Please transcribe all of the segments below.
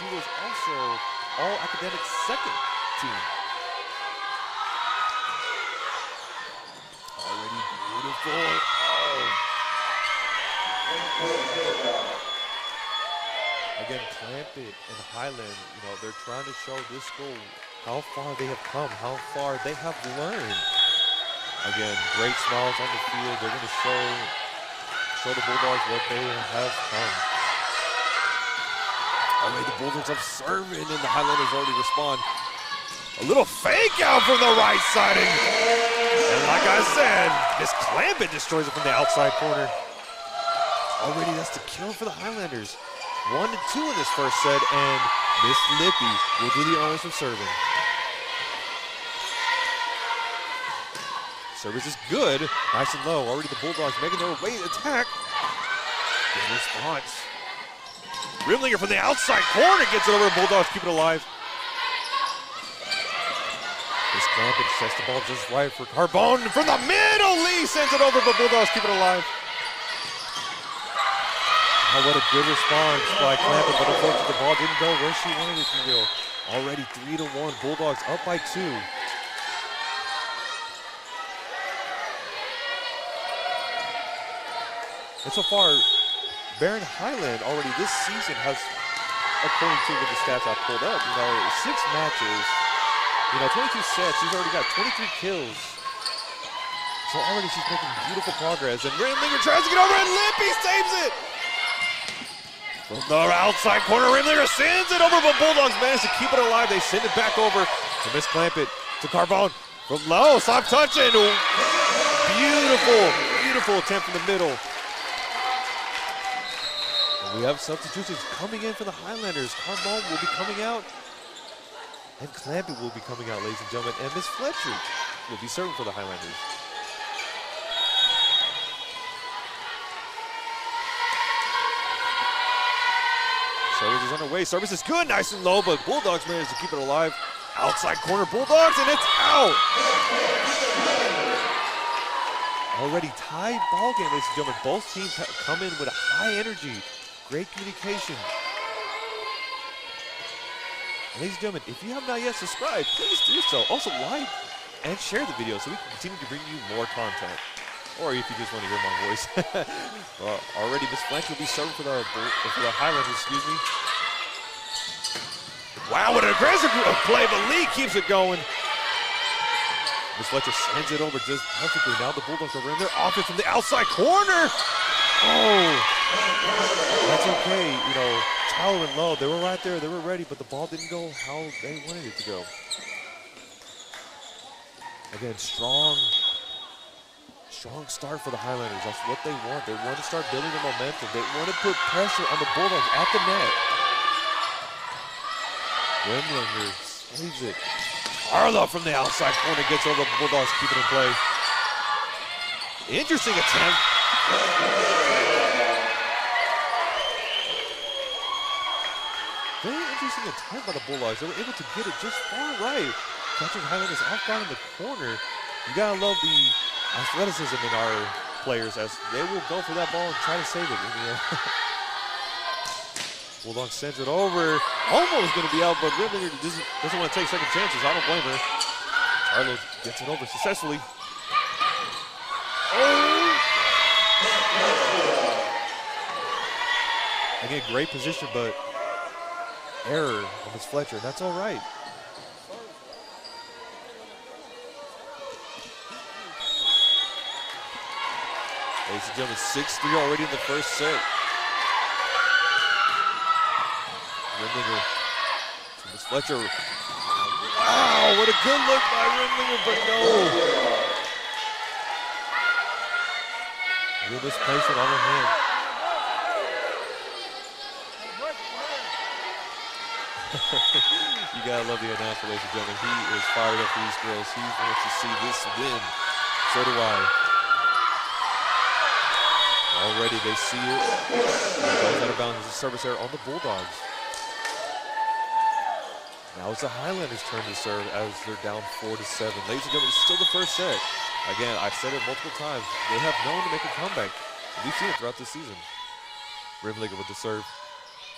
she was also all academic second team. Already beautiful. Again, Clampett and Highland, they're trying to show this school how far they have come, how far they have learned. Again, great smiles on the field. They're going to show the Bulldogs what they have come. Already the Bulldogs are serving, and the Highlanders already respond. A little fake out from the right side. And like I said, Miss Clampett destroys it from the outside corner. Already that's the kill for the Highlanders. 1-2 in this first set, and Miss Lippy will do the honors of serving. Service is good, nice and low. Already the Bulldogs making their way attack. Good response. Rimlinger from the outside corner gets it over. Bulldogs keep it alive. Miss Clampett sets the ball just right for Carbone from the middle. Lee sends it over, but Bulldogs keep it alive. Oh, what a good response by Clampett, but unfortunately the ball didn't go where she wanted it to go. Already 3-1, Bulldogs up by 2. And so far, Barron Highland already this season has, according to the stats I pulled up, 6 matches, 22 sets. She's already got 23 kills. So already she's making beautiful progress. And Rimlinger tries to get over, and Lippy saves it. From the outside corner, Rimlinger sends it over, but Bulldogs manage to keep it alive. They send it back over to Miss Clampett, to Carbone. From low, soft touching. Beautiful, beautiful attempt from the middle. And we have substitutions coming in for the Highlanders. Carbone will be coming out, and Clampett will be coming out, ladies and gentlemen. And Miss Fletcher will be serving for the Highlanders. Service is underway. Service is good, nice and low, but Bulldogs managed to keep it alive. Outside corner, Bulldogs, and it's out. Already tied ball game, ladies and gentlemen. Both teams come in with a high energy, great communication. Ladies and gentlemen, if you have not yet subscribed, please do so. Also like and share the video so we can continue to bring you more content. Or if you just want to hear my voice. Already Miss Fletcher will be serving for the Highlanders, excuse me. Wow, what an aggressive play, but Lee keeps it going. Miss Fletcher sends it over just perfectly. Now the Bulldogs are in their offense from the outside corner. Oh, that's okay. Tyler and Lowe, they were right there, they were ready, but the ball didn't go how they wanted it to go. Again, strong start for the Highlanders. That's what they want. They want to start building the momentum. They want to put pressure on the Bulldogs at the net. Rimlinger saves it. Arlo from the outside corner gets over. The Bulldogs keep it in play. Interesting attempt. Very interesting attempt by the Bulldogs. They were able to get it just far right. Catching Highlanders off guard in the corner. You gotta love the athleticism in our players as they will go for that ball and try to save it. Bulldog sends it over. Almost going to be out, but Rimlinger doesn't want to take second chances. I don't blame her. Carlos gets it over successfully. Oh! Again, great position, but error on Miss Fletcher. That's all right. Ladies and gentlemen, 6-3 already in the first set. Rimlinger to Miss Fletcher. Wow, what a good look by Rimlinger, but no. Real misplacement on her hand. You gotta love the announcer, ladies and gentlemen. He is fired up for these girls. He wants to see this win. So do I. Already they see it. Goes out of bounds. There's a service error on the Bulldogs. Now it's the Highlanders' turn to serve as they're down 4-7. Ladies and gentlemen, it's still the first set. Again, I've said it multiple times. They have known to make a comeback. We've seen it throughout this season. Rimlinger with the serve.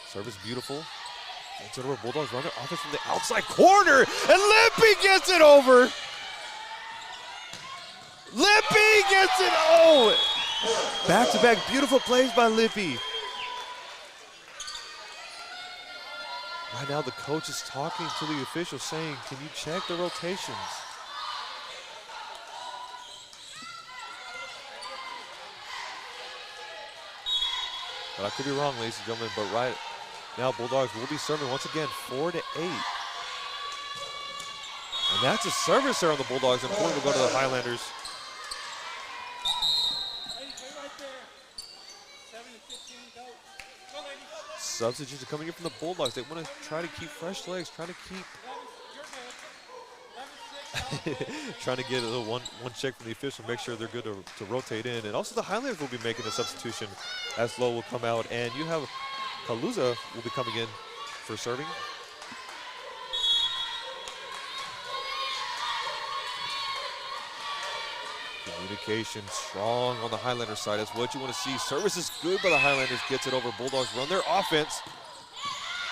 Serve is beautiful. Gets it over. Bulldogs run their offense from the outside corner, and Lippy gets it over. Lippy gets it. Oh, back-to-back beautiful plays by Lippy. Right now, the coach is talking to the officials saying, can you check the rotations? But I could be wrong, ladies and gentlemen, but right now, Bulldogs will be serving once again 4-8. And that's a service there on the Bulldogs, and point will go to the Highlanders. Substitutes are coming in from the Bulldogs. They want to try to keep fresh legs, trying to get a little one check from the official, make sure they're good to rotate in. And also the Highlanders will be making a substitution as Lowe will come out. And you have Kaluza will be coming in for serving. Communication strong on the Highlander side. That's what you want to see. Service is good by the Highlanders. Gets it over. Bulldogs run their offense.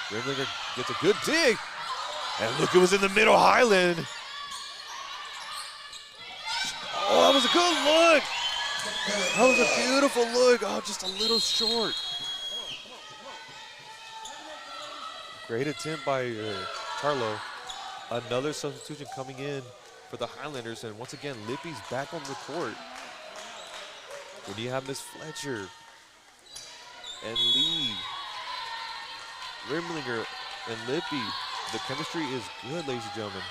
Grimlinger gets a good dig. And look, it was in the middle. Highland. Oh, that was a good look. That was a beautiful look. Oh, just a little short. Great attempt by Charlo. Another substitution coming in for the Highlanders, and once again, Lippy's back on the court. When you have Miss Fletcher and Lee, Rimlinger and Lippy, the chemistry is good, ladies and gentlemen.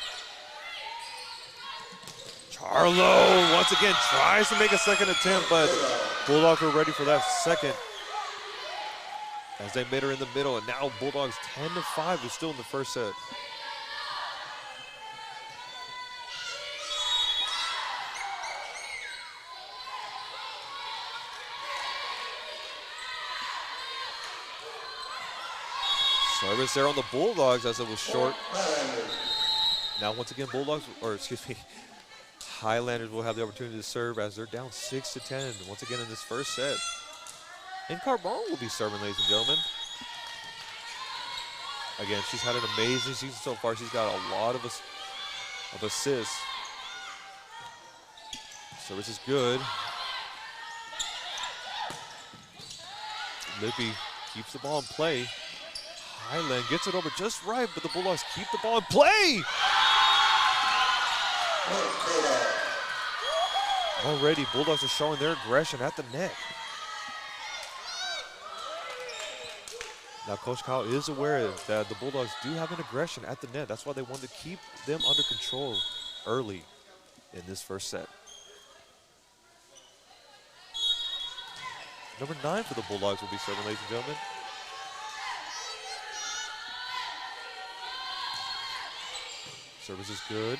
Charlo once again tries to make a second attempt, but Bulldogs were ready for that second as they made her in the middle, and now Bulldogs 10-5. They're still in the first set. Service there on the Bulldogs as it was short. Now once again, Highlanders will have the opportunity to serve as they're down 6-10 once again in this first set. And Carbone will be serving, ladies and gentlemen. Again, she's had an amazing season so far. She's got a lot of assists. Service is good. Lippy keeps the ball in play. Highland gets it over just right, but the Bulldogs keep the ball in play. Already, Bulldogs are showing their aggression at the net. Now, Coach Kyle is aware that the Bulldogs do have an aggression at the net. That's why they wanted to keep them under control early in this first set. Number 9 for the Bulldogs will be serving, ladies and gentlemen. Service is good.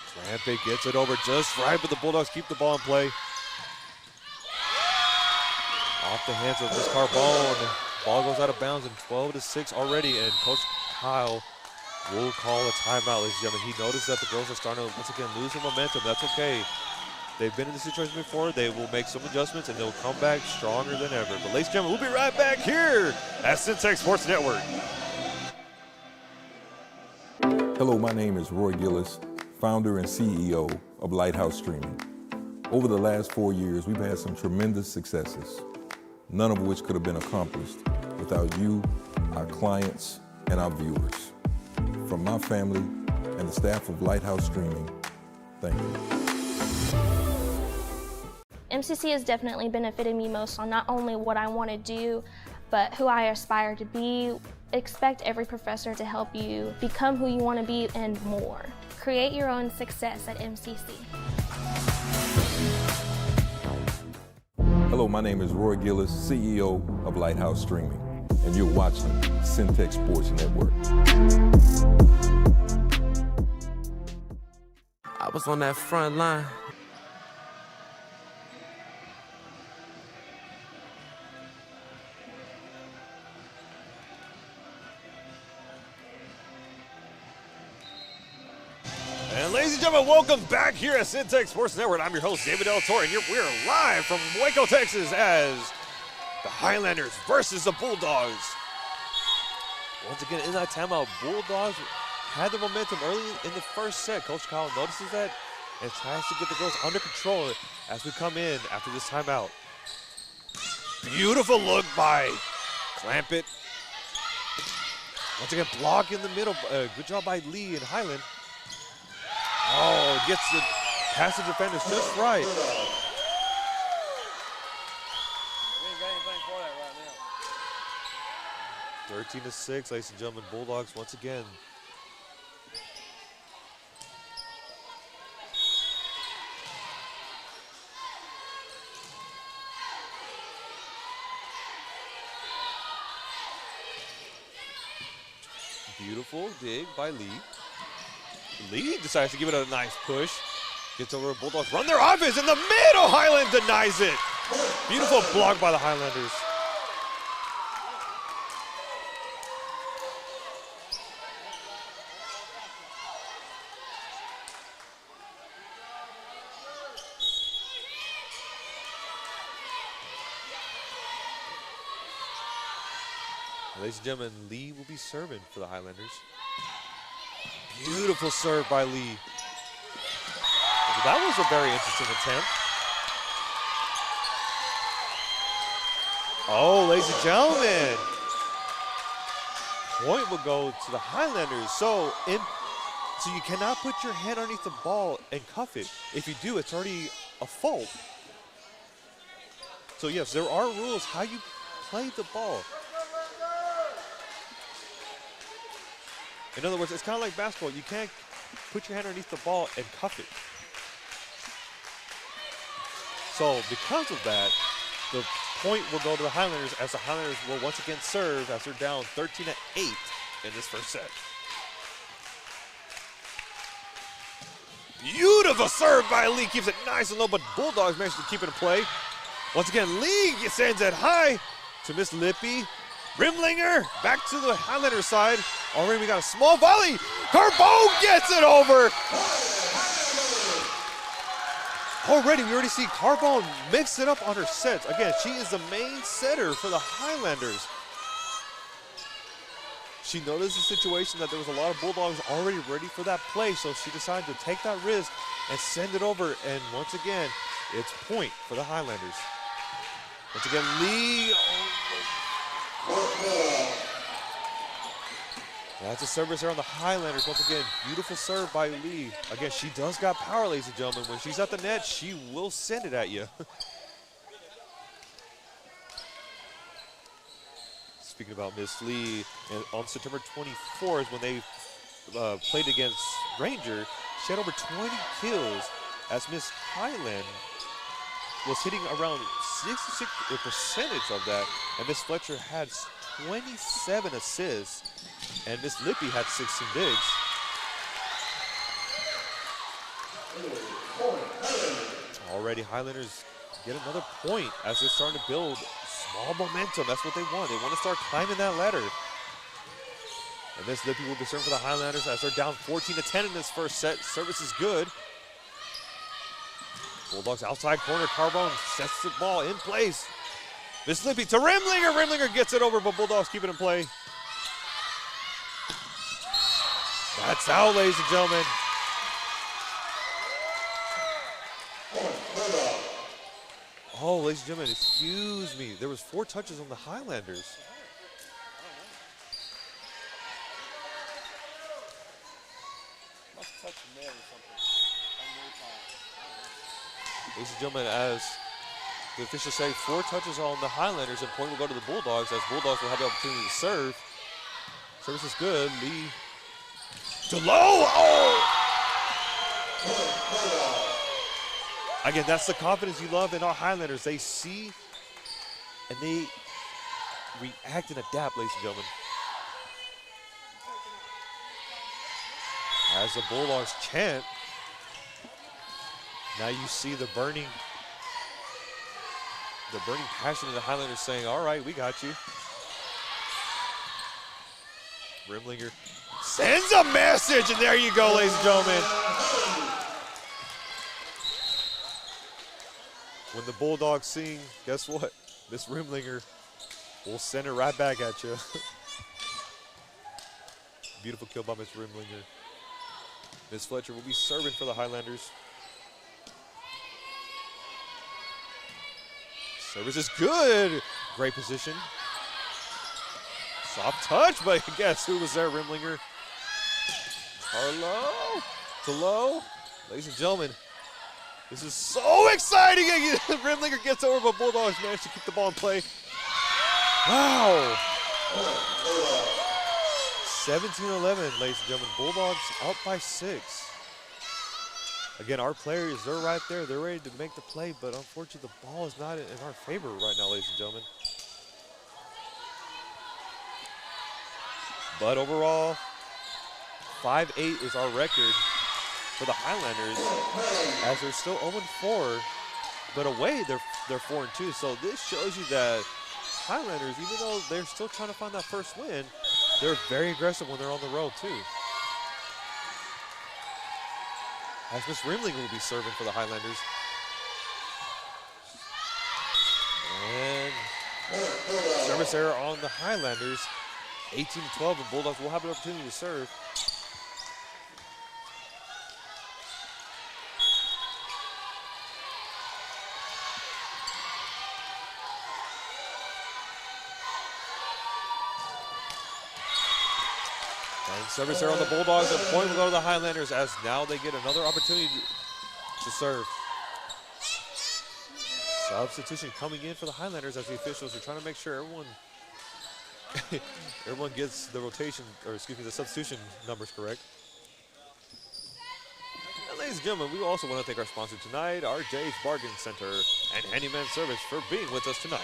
Trampe gets it over just right, but the Bulldogs keep the ball in play. Off the hands of Miss Carbone. Ball goes out of bounds and 12-6 already, and Coach Kyle will call a timeout, ladies and gentlemen. He noticed that the girls are starting to once again lose their momentum. That's okay. They've been in this situation before. They will make some adjustments and they'll come back stronger than ever. But ladies and gentlemen, we'll be right back here at Centex Sports Network. Hello, my name is Roy Gillis, founder and CEO of Lighthouse Streaming. Over the last 4 years, we've had some tremendous successes, none of which could have been accomplished without you, our clients, and our viewers. From my family and the staff of Lighthouse Streaming, thank you. MCC has definitely benefited me most on not only what I want to do, but who I aspire to be. Expect every professor to help you become who you want to be and more. Create your own success at MCC. Hello, my name is Roy Gillis, CEO of Lighthouse Streaming, and you're watching Centex Sports Network. I was on that front line. And ladies and gentlemen, welcome back here at Centex Sports Network. I'm your host, David Del Toro, and we're live from Waco, Texas, as the Highlanders versus the Bulldogs Once again, in that timeout, Bulldogs had the momentum early in the first set. Coach Kyle notices that and tries to get the girls under control as we come in after this timeout. Beautiful look by Clampett. Once again, block in the middle. Good job by Lee and Highland. Oh, gets the past the defenders just right. 13-6, ladies and gentlemen. Bulldogs once again. Beautiful dig by Lee. Lee decides to give it a nice push. Gets over. Bulldogs run their offense in the middle. Highland denies it. Beautiful block by the Highlanders. Ladies and gentlemen, Lee will be serving for the Highlanders. Beautiful serve by Lee. That was a very interesting attempt. Oh, ladies and gentlemen. Point will go to the Highlanders. So you cannot put your hand underneath the ball and cuff it. If you do, it's already a fault. So yes, there are rules how you play the ball. In other words, it's kind of like basketball. You can't put your hand underneath the ball and cuff it. So because of that, the point will go to the Highlanders as the Highlanders will once again serve as they're down 13-8 in this first set. Beautiful serve by Lee. Keeps it nice and low, but Bulldogs managed to keep it in play. Once again, Lee sends it high to Miss Lippy. Rimlinger back to the Highlander side. Already we got a small volley. Carbone gets it over. Already we already see Carbone mix it up on her sets. Again, she is the main setter for the Highlanders. She noticed the situation that there was a lot of Bulldogs already ready for that play, so she decided to take that risk and send it over. And once again, it's point for the Highlanders. Once again, Lee. That's a service here on the Highlanders. Once again, beautiful serve by Lee. Again, she does got power, ladies and gentlemen. When she's at the net, she will send it at you. Speaking about Miss Lee, and on September 24th, when they played against Ranger, she had over 20 kills as Miss Highland was hitting around 66% of that, and Miss Fletcher had 27 assists, and Miss Lippy had 16 digs. Already Highlanders get another point as they're starting to build small momentum. That's what they want. They want to start climbing that ladder. And Miss Lippy will be serving for the Highlanders as they're down 14-10 in this first set. Service is good. Bulldogs outside corner. Carbone sets the ball in place. Miss Lippy to Rimlinger. Rimlinger gets it over, but Bulldogs keep it in play. That's out, ladies and gentlemen. Oh, ladies and gentlemen, excuse me. There was 4 touches on the Highlanders. Ladies and gentlemen, as the officials say, 4 touches on the Highlanders, and point will go to the Bulldogs, as Bulldogs will have the opportunity to serve. Service is good. Lee to low. Oh! Again, that's the confidence you love in our Highlanders. They see and they react and adapt, ladies and gentlemen. As the Bulldogs chant, now you see the burning passion of the Highlanders saying, all right, we got you. Rimlinger sends a message, and there you go, ladies and gentlemen. When the Bulldogs sing, guess what? Miss Rimlinger will send it right back at you. Beautiful kill by Miss Rimlinger. Miss Fletcher will be serving for the Highlanders. Service is good. Great position. Soft touch, but guess who was there, Rimlinger? Carlo to low. Ladies and gentlemen, this is so exciting. Rimlinger gets over, but Bulldogs managed to keep the ball in play. Wow. 17-11, ladies and gentlemen. Bulldogs out by 6. Again, our players, they're right there. They're ready to make the play, but unfortunately the ball is not in our favor right now, ladies and gentlemen. But overall, 5-8 is our record for the Highlanders, as they're still 0-4, but away they're 4-2. So this shows you that Highlanders, even though they're still trying to find that first win, they're very aggressive when they're on the road too. As Miss Rimlinger will be serving for the Highlanders. And service error on the Highlanders. 18-12, and Bulldogs will have an opportunity to serve. And service error on the Bulldogs. A point will go to the Highlanders, as now they get another opportunity to serve. Substitution coming in for the Highlanders, as the officials are trying to make sure everyone gets the rotation, or excuse me, the substitution numbers correct. And ladies and gentlemen, we also want to thank our sponsor tonight, RJ's Bargain Center and Handyman Service, for being with us tonight.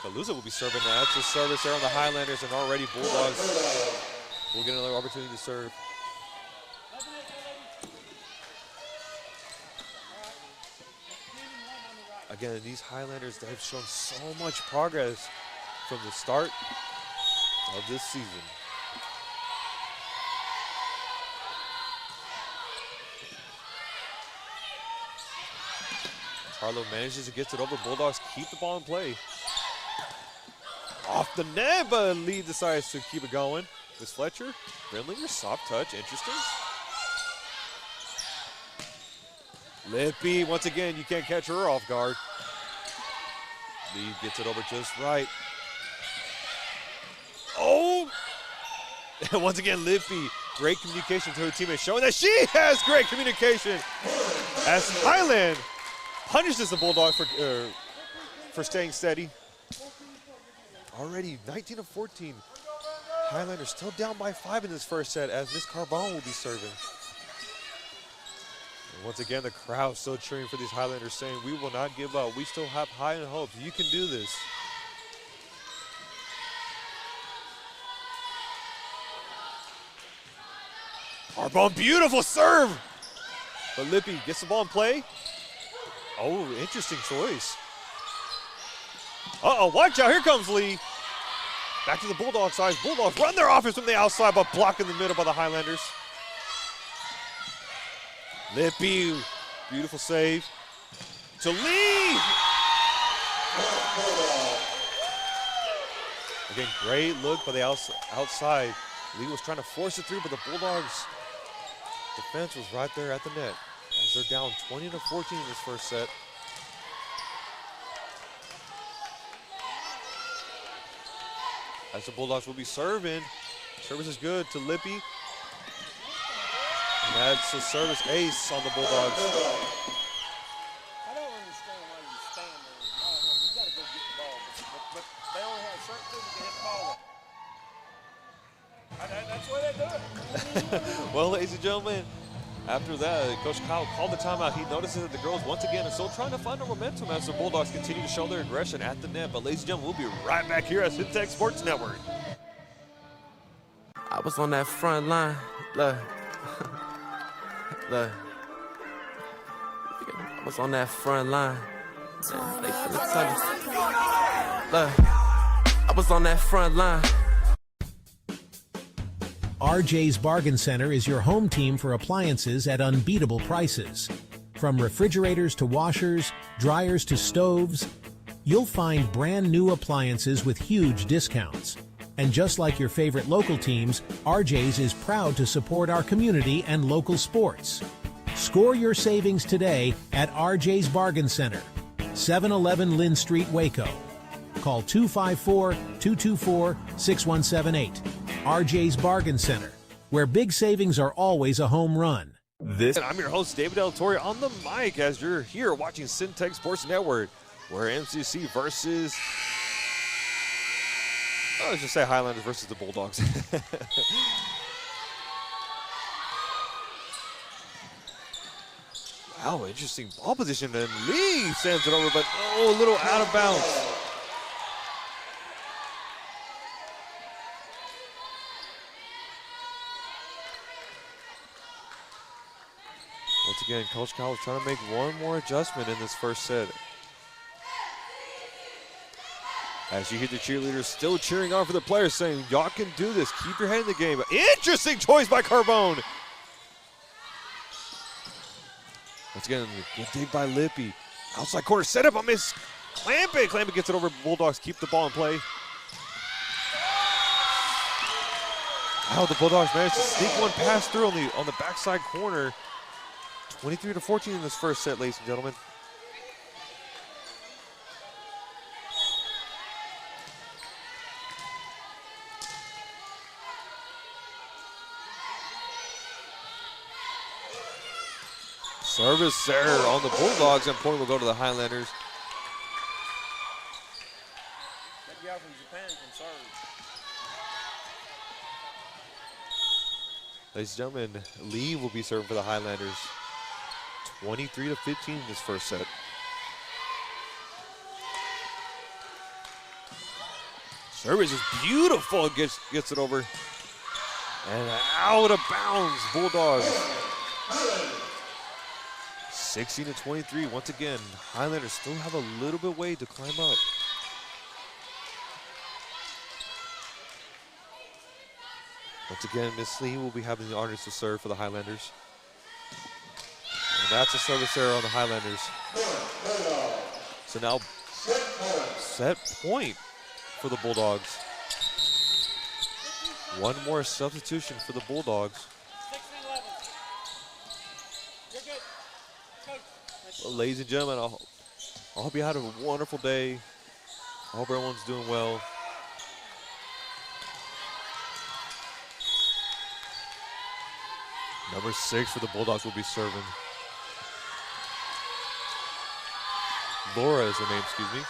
Kaluza will be serving that. That's a service there on the Highlanders, and already Bulldogs will get another opportunity to serve. Again, these Highlanders, they've shown so much progress from the start of this season. Carlo manages to get it over. Bulldogs keep the ball in play. Off the net, but Lee decides to keep it going. Miss Fletcher, Rimlinger, soft touch, interesting. Lippy, once again, you can't catch her off guard. Lee gets it over just right. Oh! And once again, Lippy, great communication to her teammates, showing that she has great communication. As Highland punishes the Bulldogs for staying steady. Already 19-14. Highlanders still down by 5 in this first set, as Miss Carbone will be serving. And once again, the crowd still cheering for these Highlanders, saying, we will not give up. We still have high in hope. You can do this. Carbone, beautiful serve. But Lippy gets the ball in play. Oh, interesting choice. Uh-oh, watch out, here comes Lee. Back to the Bulldog side. Bulldogs run their offense from the outside, but blocked in the middle by the Highlanders. Lippy, beautiful save. To Lee! Again, great look by the outside. Lee was trying to force it through, but the Bulldogs' defense was right there at the net, as they're down 20-14 in this first set. As the Bulldogs will be serving. Service is good to Lippy. And that's a service ace on the Bulldogs. I don't understand why you stand there. You got to go get the ball. But they only have certain people to hit the ball. That's the way they do it. Well, ladies and gentlemen, after that, Coach Kyle called the timeout. He notices that the girls, once again, are still trying to find a momentum as the Bulldogs continue to show their aggression at the net. But, ladies and gentlemen, we'll be right back here at Centex Sports Network. I was on that front line. Look. Look. I was on that front line. Man, they finna tell you. Look. I was on that front line. RJ's Bargain Center is your home team for appliances at unbeatable prices. From refrigerators to washers, dryers to stoves, you'll find brand new appliances with huge discounts. And just like your favorite local teams, RJ's is proud to support our community and local sports. Score your savings today at RJ's Bargain Center, 711 Lynn Street, Waco. Call 254-224-6178. RJ's Bargain Center, where big savings are always a home run. I'm your host, David Del Torre, on the mic as you're here watching Centex Sports Network, where MCC versus, let's just say Highlanders versus the Bulldogs. Wow, interesting ball position, and Lee sends it over, but a little out of bounds. Once again, Coach Kyle is trying to make one more adjustment in this first set. As you hear the cheerleaders still cheering on for the players, saying, y'all can do this, keep your head in the game. Interesting choice by Carbone. Once again, good dig by Lippy. Outside corner, set up on Miss Clampett. Clampett gets it over. Bulldogs keep the ball in play. Wow, the Bulldogs managed to sneak one pass through on the backside corner. 23-14 in this first set, ladies and gentlemen. Service error on the Bulldogs, and point will go to the Highlanders. That guy from Japan can serve. Ladies and gentlemen, Lee will be serving for the Highlanders. 23-15 in this first set. Service is beautiful, gets it over. And out of bounds, Bulldogs. 16-23, once again, Highlanders still have a little bit way to climb up. Once again, Miss Lee will be having the honors to serve for the Highlanders. And that's a service error on the Highlanders. So now, set point for the Bulldogs. One more substitution for the Bulldogs. Well, ladies and gentlemen, I hope you had a wonderful day. I hope everyone's doing well. Number 6 for the Bulldogs will be serving. Laura is her name, excuse me.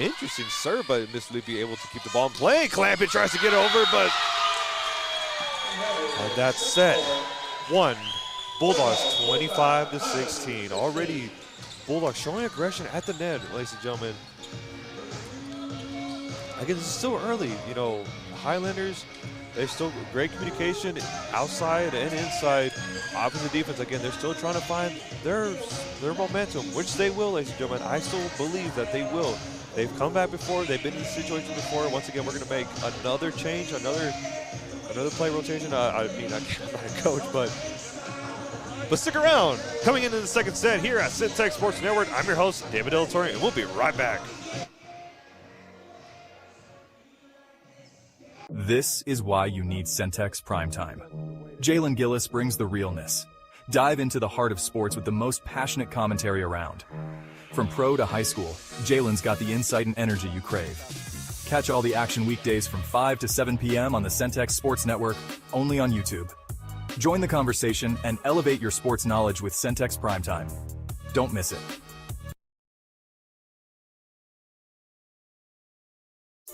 Interesting serve by Miss Lippy, able to keep the ball in play. Clampett tries to get over, but and that's set. 1. Bulldogs 25-16. Already Bulldogs showing aggression at the net, ladies and gentlemen. Again, this is still early. You know, Highlanders, they're still great communication outside and inside. Opposite defense, again, they're still trying to find their momentum, which they will, ladies and gentlemen. I still believe that they will. They've come back before. They've been in this situation before. Once again, we're going to make another change, another play rotation. I mean, I'm not a coach, but stick around. Coming into the second set here at Centex Sports Network, I'm your host, David Del Torre, and we'll be right back. This is why you need Centex Primetime. Jalen Gillis brings the realness. Dive into the heart of sports with the most passionate commentary around. From pro to high school, Jalen's got the insight and energy you crave. Catch all the action weekdays from 5 to 7 p.m. on the Centex Sports Network, only on YouTube. Join the conversation and elevate your sports knowledge with Centex Primetime. Don't miss it.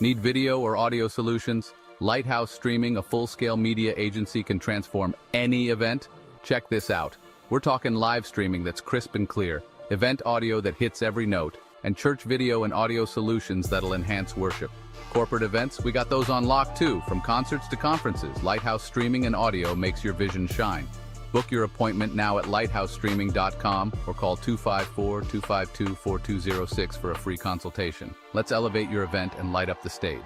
Need video or audio solutions? Lighthouse Streaming, a full-scale media agency, can transform any event. Check this out. We're talking live streaming that's crisp and clear, event audio that hits every note, and church video and audio solutions that'll enhance worship. Corporate events, we got those on lock too. From concerts to conferences, Lighthouse Streaming and Audio makes your vision shine. Book your appointment now at lighthousestreaming.com or call 254-252-4206 for a free consultation. Let's elevate your event and light up the stage.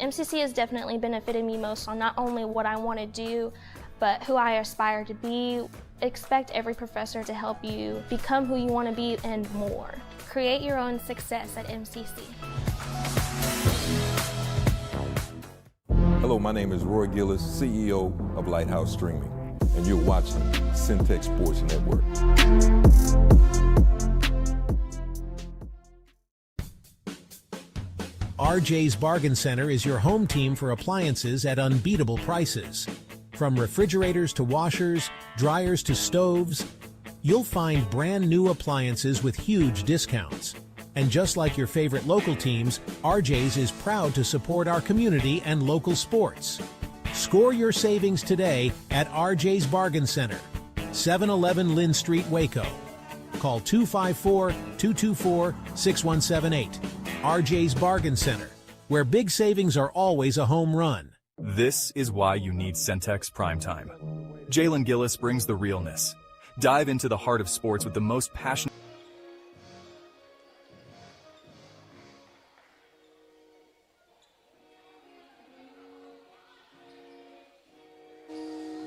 MCC has definitely benefited me most on not only what I want to do, but who I aspire to be. Expect every professor to help you become who you want to be and more. Create your own success at MCC. Hello, my name is Roy Gillis, CEO of Lighthouse Streaming, and you're watching Centex Sports Network. RJ's Bargain Center is your home team for appliances at unbeatable prices. From refrigerators to washers, dryers to stoves, you'll find brand new appliances with huge discounts. And just like your favorite local teams, RJ's is proud to support our community and local sports. Score your savings today at RJ's Bargain Center, 711 Lynn Street, Waco. Call 254-224-6178. RJ's Bargain Center, where big savings are always a home run. This is why you need Centex Primetime. Jalen Gillis brings the realness. Dive into the heart of sports with the most passionate.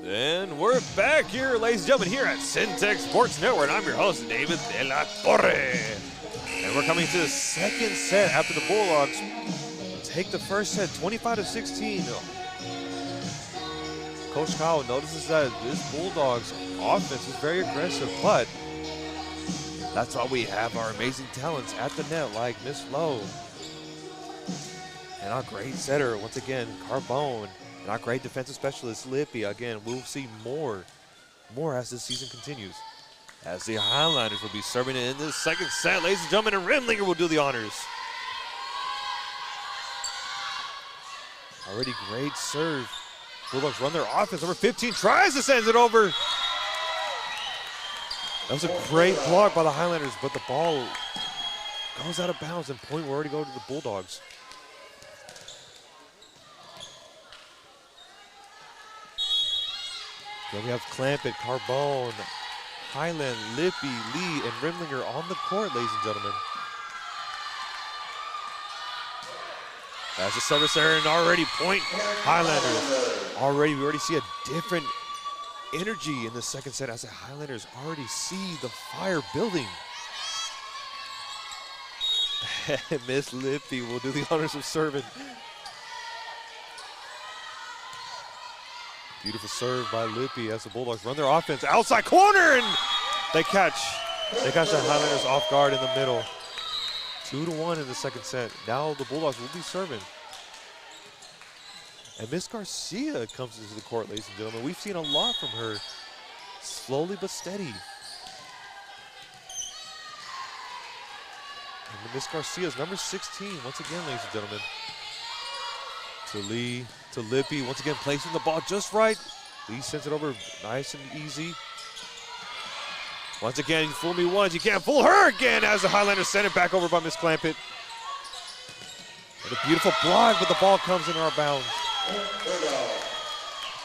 And we're back here, ladies and gentlemen, here at Centex Sports Network. I'm your host, David De La Torre. And we're coming to the second set after the Bulldogs take the first set, 25-16. Coach Kyle notices that this Bulldogs offense is very aggressive, but that's why we have our amazing talents at the net like Miss Flo. And our great setter, once again, Carbone. And our great defensive specialist, Lippy. Again, we'll see more as this season continues. As the Highlanders will be serving it in this second set, ladies and gentlemen, and Rimlinger will do the honors. Already great serve. Bulldogs run their offense. Number 15 tries to send it over. That was a great block by the Highlanders, but the ball goes out of bounds and point will already go to the Bulldogs. Then we have Clampett, Carbone, Highland, Lippy, Lee, and Rimlinger on the court, ladies and gentlemen. As the service there, and already point Highlanders. We already see a different energy in the second set as the Highlanders already see the fire building. Miss Lippy will do the honors of serving. Beautiful serve by Lippy as the Bulldogs run their offense. Outside corner, and they catch the Highlanders off guard in the middle. 2-1 in the second set. Now the Bulldogs will be serving. And Miss Garcia comes into the court, ladies and gentlemen. We've seen a lot from her, slowly but steady. And Miss Garcia's number 16, once again, ladies and gentlemen. To Lee, to Lippy, once again placing the ball just right. Lee sends it over nice and easy. Once again, you fool me once, you can't fool her again as the Highlanders send it back over by Miss Clampett. And a beautiful block, but the ball comes in our bounds.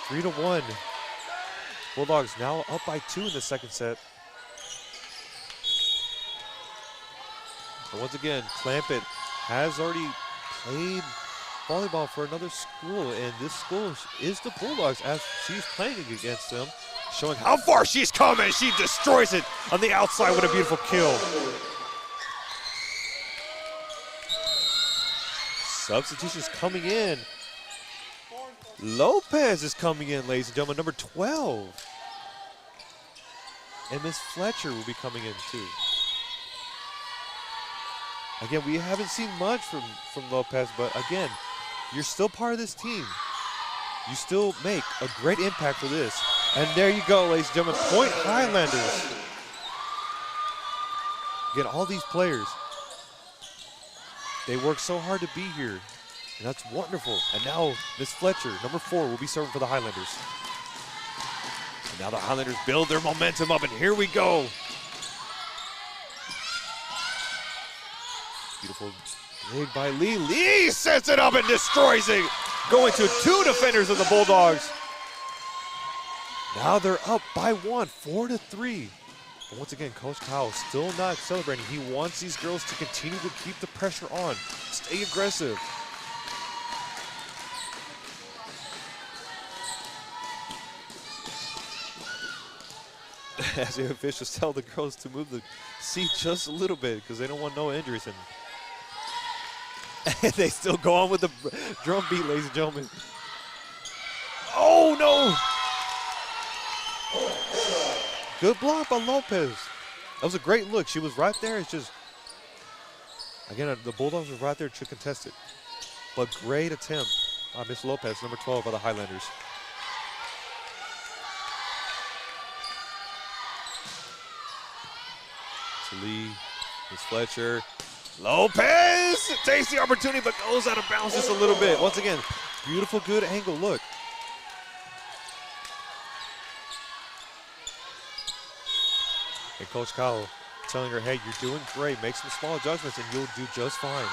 3-1. Bulldogs now up by 2 in the second set. And once again, Clampett has already played volleyball for another school, and this school is the Bulldogs as she's playing against them, showing how far she's come, and she destroys it on the outside with a beautiful kill. Substitutions coming in. Lopez is coming in, ladies and gentlemen, number 12. And Miss Fletcher will be coming in too. Again, we haven't seen much from Lopez, but again, you're still part of this team. You still make a great impact for this. And there you go, ladies and gentlemen, point Highlanders. Again, all these players, they work so hard to be here. And that's wonderful. And now Miss Fletcher, number 4, will be serving for the Highlanders. And now the Highlanders build their momentum up, and here we go. Beautiful dig by Lee. Lee sets it up and destroys it. Going to 2 defenders of the Bulldogs. Now they're up by 1, 4-3. But once again, Coach Kyle still not celebrating. He wants these girls to continue to keep the pressure on. Stay aggressive. as the officials tell the girls to move the seat just a little bit because they don't want no injuries. And they still go on with the drum beat, ladies and gentlemen. Oh, no! Good block by Lopez. That was a great look. She was right there. It's just, again, the Bulldogs were right there to contest it. But great attempt by Miss Lopez, number 12 by the Highlanders. To Lee, Miss Fletcher. Lopez takes the opportunity but goes out of bounds just a little bit. Once again, beautiful, good angle. Look. And Coach Kyle telling her, hey, you're doing great. Make some small adjustments and you'll do just fine.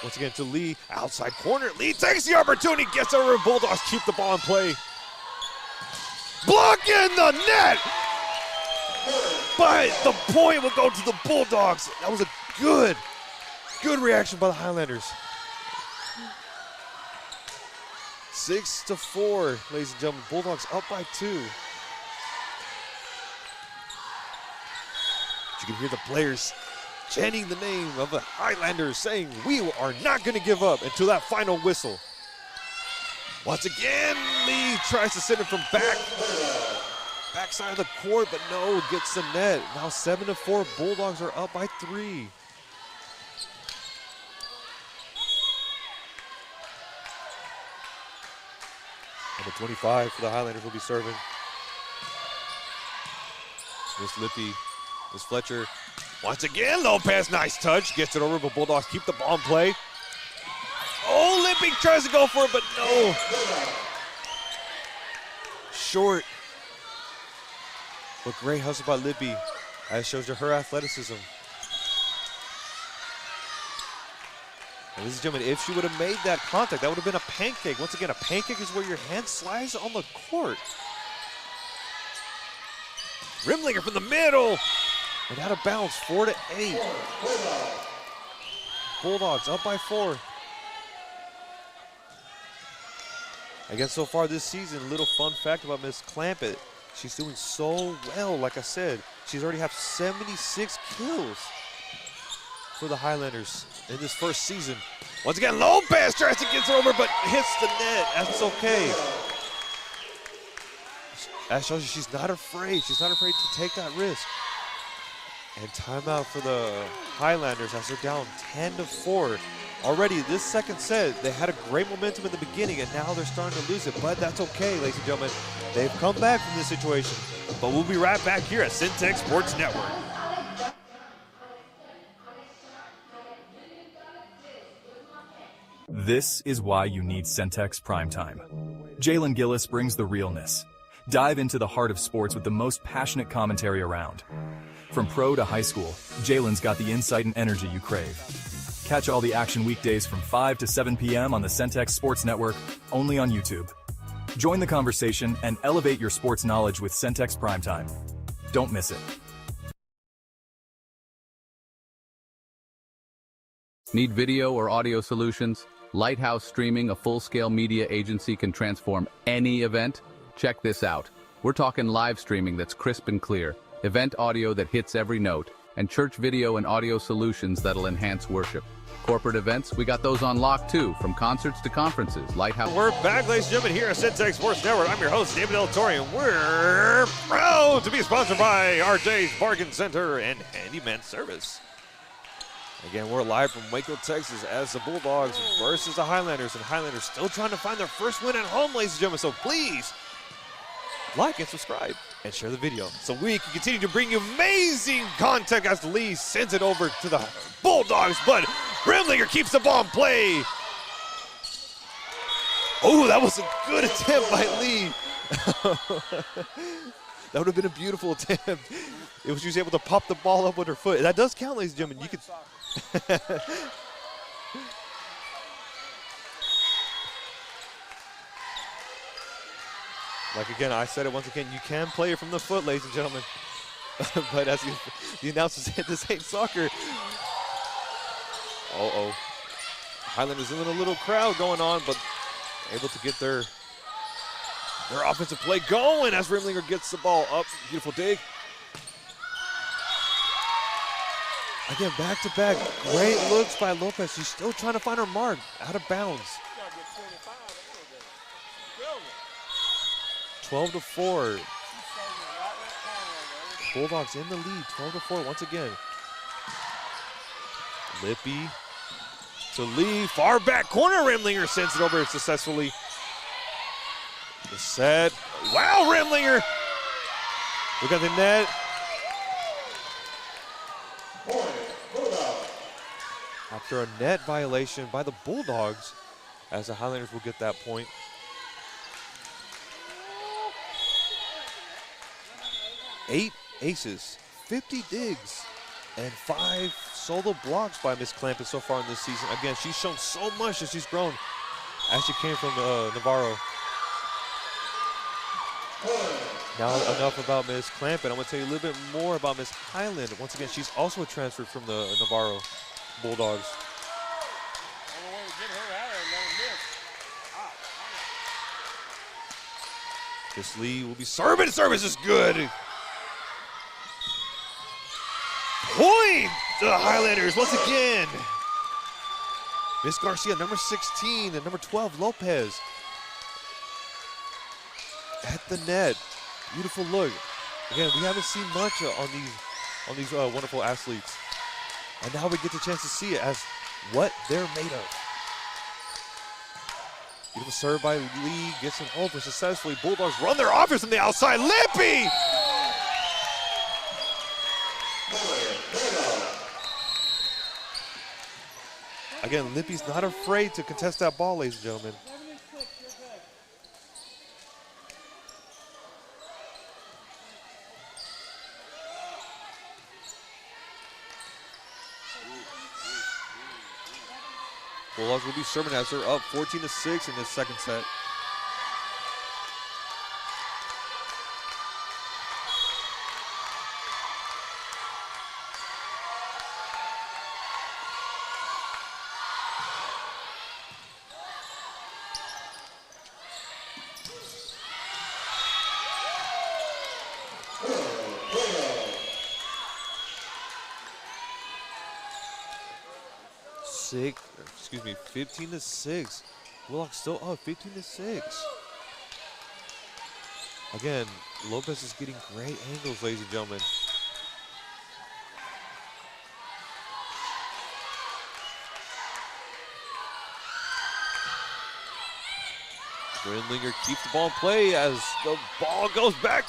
Once again to Lee, outside corner. Lee takes the opportunity, gets over. Bulldogs keep the ball in play. Block in the net! But the point will go to the Bulldogs. That was a good reaction by the Highlanders. 6-4, ladies and gentlemen. Bulldogs up by 2. You can hear the players chanting the name of the Highlanders, saying, we are not going to give up until that final whistle. Once again, Lee tries to send it from backside of the court, but no, gets the net. Now 7-4, Bulldogs are up by 3. Number 25 for the Highlanders will be serving. Miss Lippy, Miss Fletcher. Once again, Lopez, nice touch. Gets it over, but Bulldogs keep the ball in play. Oh, Lippy tries to go for it, but no. Short. But great hustle by Lippy. That shows you her athleticism. And ladies and gentlemen, if she would have made that contact, that would have been a pancake. Once again, a pancake is where your hand slides on the court. Rimlinger from the middle. And out of bounds, 4-8. Bulldogs up by 4. Again, so far this season, a little fun fact about Miss Clampett. She's doing so well, like I said. She's already have 76 kills for the Highlanders in this first season. Once again, Lopez tries to get it over, but hits the net. That's okay. That shows you she's not afraid. She's not afraid to take that risk. And timeout for the Highlanders as they're down 10-4. Already this second set, they had a great momentum in the beginning, and now they're starting to lose it. But that's okay, ladies and gentlemen. They've come back from this situation. But we'll be right back here at Centex Sports Network. This is why you need Centex Primetime. Jalen Gillis brings the realness. Dive into the heart of sports with the most passionate commentary around. From pro to high school, Jalen's got the insight and energy you crave. Catch all the action weekdays from 5 to 7 p.m. on the Centex Sports Network, only on YouTube. Join the conversation and elevate your sports knowledge with Centex Primetime. Don't miss it. Need video or audio solutions? Lighthouse Streaming, a full-scale media agency, can transform any event. Check this out. We're talking live streaming that's crisp and clear, event audio that hits every note, and church video and audio solutions that'll enhance worship. Corporate events, we got those on lock too, from concerts to conferences. Lighthouse. We're back, ladies and gentlemen, here at Centex Sports Network. I'm your host, David Del Torre, and we're proud to be sponsored by RJ's Bargain Center and Handyman Service. Again, we're live from Waco, Texas, as the Bulldogs versus the Highlanders, and Highlanders still trying to find their first win at home, ladies and gentlemen. So please like and subscribe and share the video so we can continue to bring you amazing content as Lee sends it over to the Bulldogs, but Rimlinger keeps the ball in play. Oh, that was a good attempt by Lee. That would have been a beautiful attempt. It was she was able to pop the ball up with her foot. That does count, ladies and gentlemen. You could. Like again, I said it once again, you can play it from the foot, ladies and gentlemen. But as the announcers said, this ain't soccer. Uh-oh. Highlanders in a little crowd going on, but able to get their Their offensive play going as Rimlinger gets the ball up. Beautiful dig. Again, back-to-back. Great looks by Lopez. She's still trying to find her mark. Out of bounds. 12-4. Bulldogs in the lead. 12-4 once again. Lippy to Lee. Far back corner. Rimlinger sends it over successfully. The set. Wow, Rimlinger. Look at the net. After a net violation by the Bulldogs, as the Highlanders will get that point. Eight aces, 50 digs, and 5 solo blocks by Miss Clampett so far in this season. Again, she's shown so much as she's grown as she came from Navarro. Now enough about Miss Clampett. I'm going to tell you a little bit more about Miss Highland. Once again, she's also a transfer from the Navarro Bulldogs. Miss Lee will be serving. Service is good. Point to the Highlanders once again. Miss Garcia, number 16, and number 12, Lopez. At the net. Beautiful look. Again, we haven't seen much on these wonderful athletes. And now we get the chance to see it as what they're made of. Beautiful serve by Lee, gets him over successfully. Bulldogs run their offense on the outside. Lippy! Again, Lippy's not afraid to contest that ball, ladies and gentlemen. Bulldogs will be serving as they're up 14-6 in this second set. Six, excuse me, 15-6. Bulldogs still up, 15-6. Again, Lopez is getting great angles, ladies and gentlemen. Brindlinger keeps the ball in play as the ball goes back.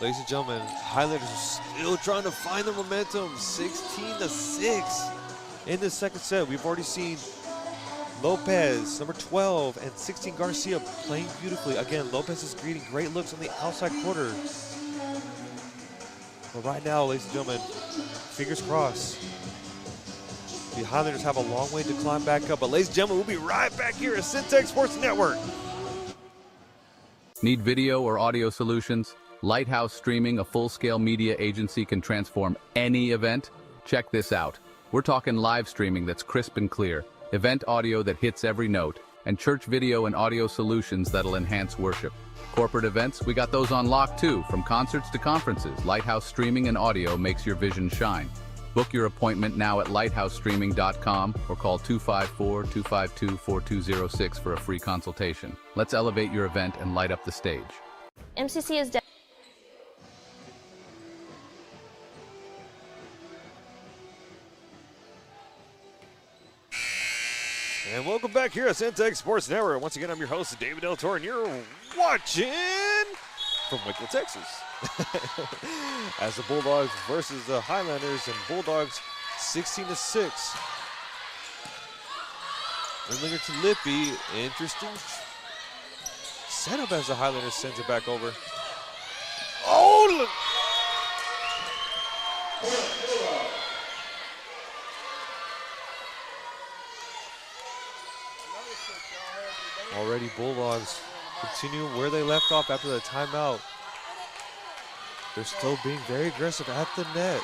Ladies and gentlemen, Highlanders are still trying to find their momentum. 16-6 in the second set. We've already seen Lopez, number 12, and 16 Garcia playing beautifully. Again, Lopez is getting great looks on the outside quarter. But right now, ladies and gentlemen, fingers crossed. The Highlanders have a long way to climb back up. But ladies and gentlemen, we'll be right back here at Centex Sports Network. Need video or audio solutions? Lighthouse Streaming, a full-scale media agency, can transform any event. Check this out. We're talking live streaming that's crisp and clear, event audio that hits every note, and church video and audio solutions that'll enhance worship. Corporate events, we got those on lock too. From concerts to conferences, Lighthouse Streaming and Audio makes your vision shine. Book your appointment now at lighthousestreaming.com or call 254-252-4206 for a free consultation. Let's elevate your event and light up the stage. MCC is And welcome back here at Centex Sports Network. Once again, I'm your host, David Del Toro, and you're watching from Waco, Texas. As the Bulldogs versus the Highlanders, and Bulldogs 16-6. Rimlinger to Lippy. Interesting setup as the Highlanders sends it back over. Oh, look. Already Bulldogs continue where they left off after the timeout. They're still being very aggressive at the net.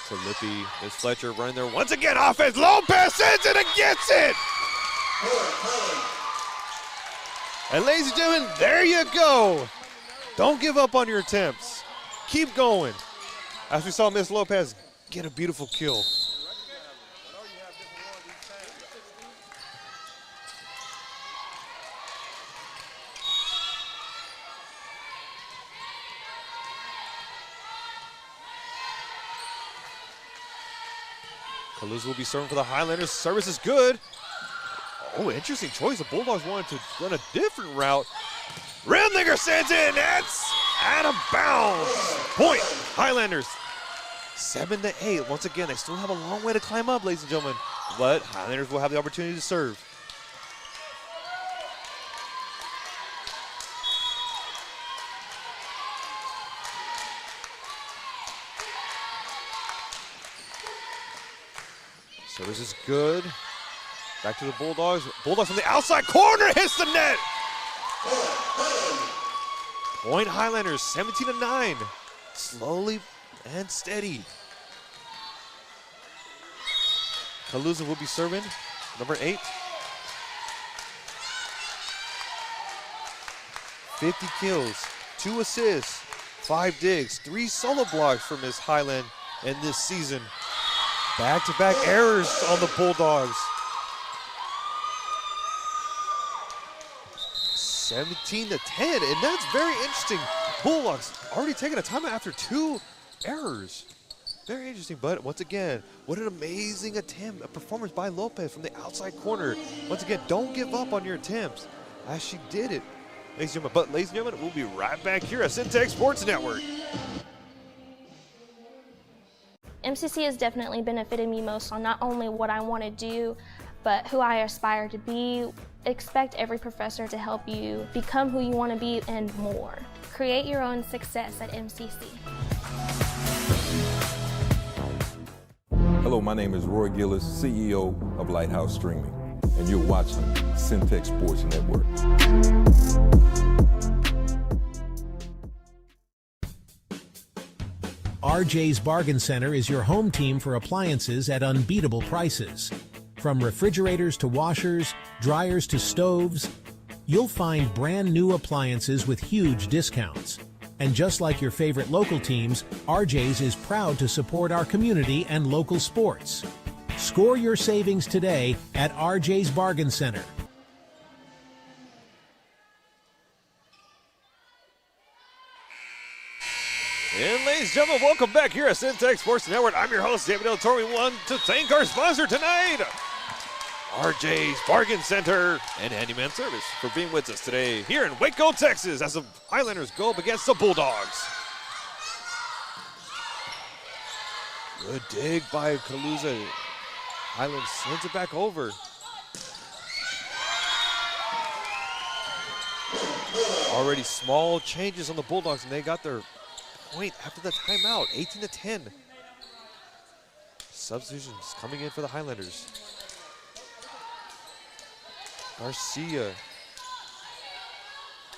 to Lippy. There's Fletcher running there once again. Offense. Lopez sends it and gets it. And ladies and gentlemen, there you go. Don't give up on your attempts. Keep going. As we saw Miss Lopez get a beautiful kill. Calusa will be serving for the Highlanders. Service is good. Oh, interesting choice. The Bulldogs wanted to run a different route. Rimlinger sends in. That's out of bounds. Point. Highlanders. 7-8. Once again, they still have a long way to climb up, ladies and gentlemen. But Highlanders will have the opportunity to serve. Service is good. Back to the Bulldogs. Bulldogs from the outside corner hits the net. Point Highlanders, 17-9. Slowly and steady. Calusa will be serving, number 8. 50 kills, 2 assists, 5 digs, 3 solo blocks for Miss Highland in this season. Back-to-back errors on the Bulldogs. 17-10, and that's very interesting. Bulldogs already taking a timeout after 2 errors. Very interesting, but once again, what an amazing attempt, a performance by Lopez from the outside corner. Once again, don't give up on your attempts, as she did it, ladies and gentlemen. But ladies and gentlemen, we'll be right back here at Centex Sports Network. MCC has definitely benefited me most on not only what I want to do, but who I aspire to be. Expect every professor to help you become who you want to be and more. Create your own success at MCC. Hello, my name is Roy Gillis, CEO of Lighthouse Streaming, and you're watching Centex Sports Network. RJ's Bargain Center is your home team for appliances at unbeatable prices. From refrigerators to washers, dryers to stoves, you'll find brand new appliances with huge discounts. And just like your favorite local teams, RJ's is proud to support our community and local sports. Score your savings today at RJ's Bargain Center. And ladies and gentlemen, welcome back here at Centex Sports Network. I'm your host, David Del Toro. We want to thank our sponsor tonight, RJ's Bargain Center and Handyman Service, for being with us today here in Waco, Texas, as the Highlanders go up against the Bulldogs. Good dig by Calusa. Highland sends it back over. Already small changes on the Bulldogs, and they got their point after the timeout, 18-10. Substitutions coming in for the Highlanders. Garcia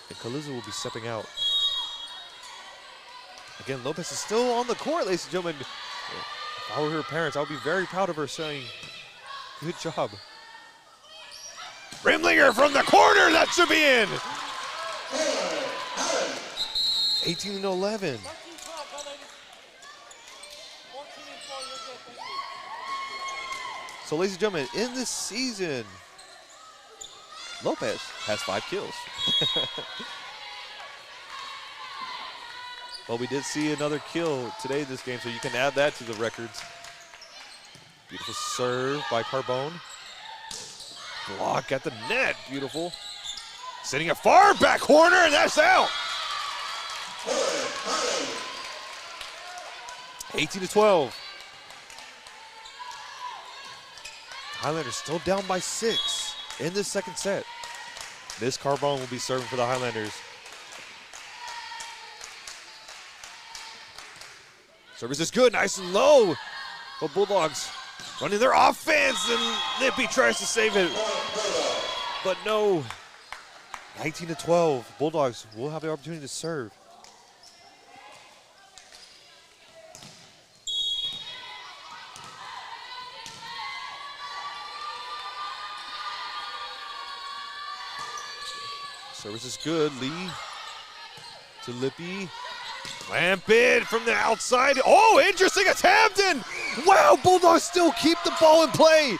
and Calusa will be stepping out. Again, Lopez is still on the court, ladies and gentlemen. If I were her parents, I would be very proud of her, saying, good job. Rimlinger from the corner, that should be in. 18-11. So, ladies and gentlemen, in this season, Lopez has 5 kills. Well, we did see another kill today in this game, so you can add that to the records. Beautiful serve by Carbone. Block at the net, beautiful. Sending a far back corner, and that's out. 18-12. Highlanders still down by 6 in this second set. Miss Carbone will be serving for the Highlanders. Service is good, nice and low. But Bulldogs running their offense, and Lippy tries to save it. But no. 19-12. Bulldogs will have the opportunity to serve. Service is good. Lee to Lippy. Clamp it from the outside. Oh, interesting attempt. And wow, Bulldogs still keep the ball in play.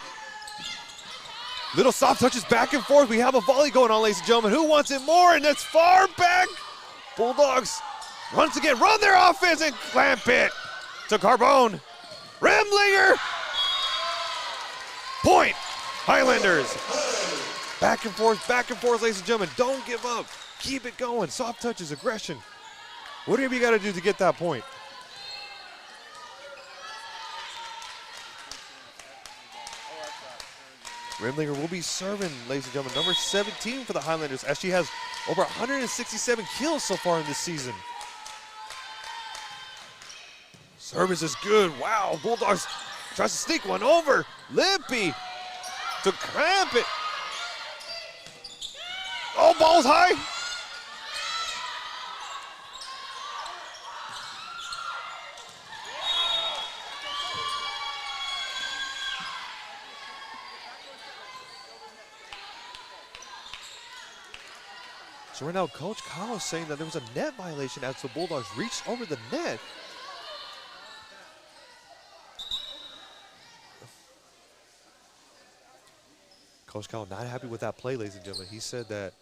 Little soft touches back and forth. We have a volley going on, ladies and gentlemen. Who wants it more? And that's far back. Bulldogs once again run their offense and clamp it to Carbone. Remlinger. Point. Highlanders. Back and forth, ladies and gentlemen. Don't give up. Keep it going. Soft touches, aggression. Whatever you got to do to get that point. Remlinger will be serving, ladies and gentlemen. Number 17 for the Highlanders, as she has over 167 kills so far in this season. Service is good. Wow, Bulldogs tries to sneak one over. Lippy to cramp it. Oh, ball's high. So right now, Coach Kyle is saying that there was a net violation as the Bulldogs reached over the net. Coach Kyle not happy with that play, ladies and gentlemen. He said that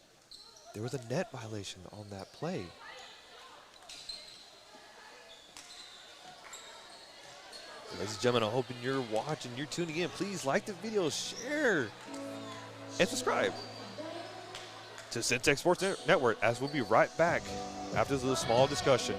there was a net violation on that play. Ladies and gentlemen, I'm hoping you're watching, you're tuning in. Please like the video, share, and subscribe to Centex Sports Network, as we'll be right back after this little small discussion.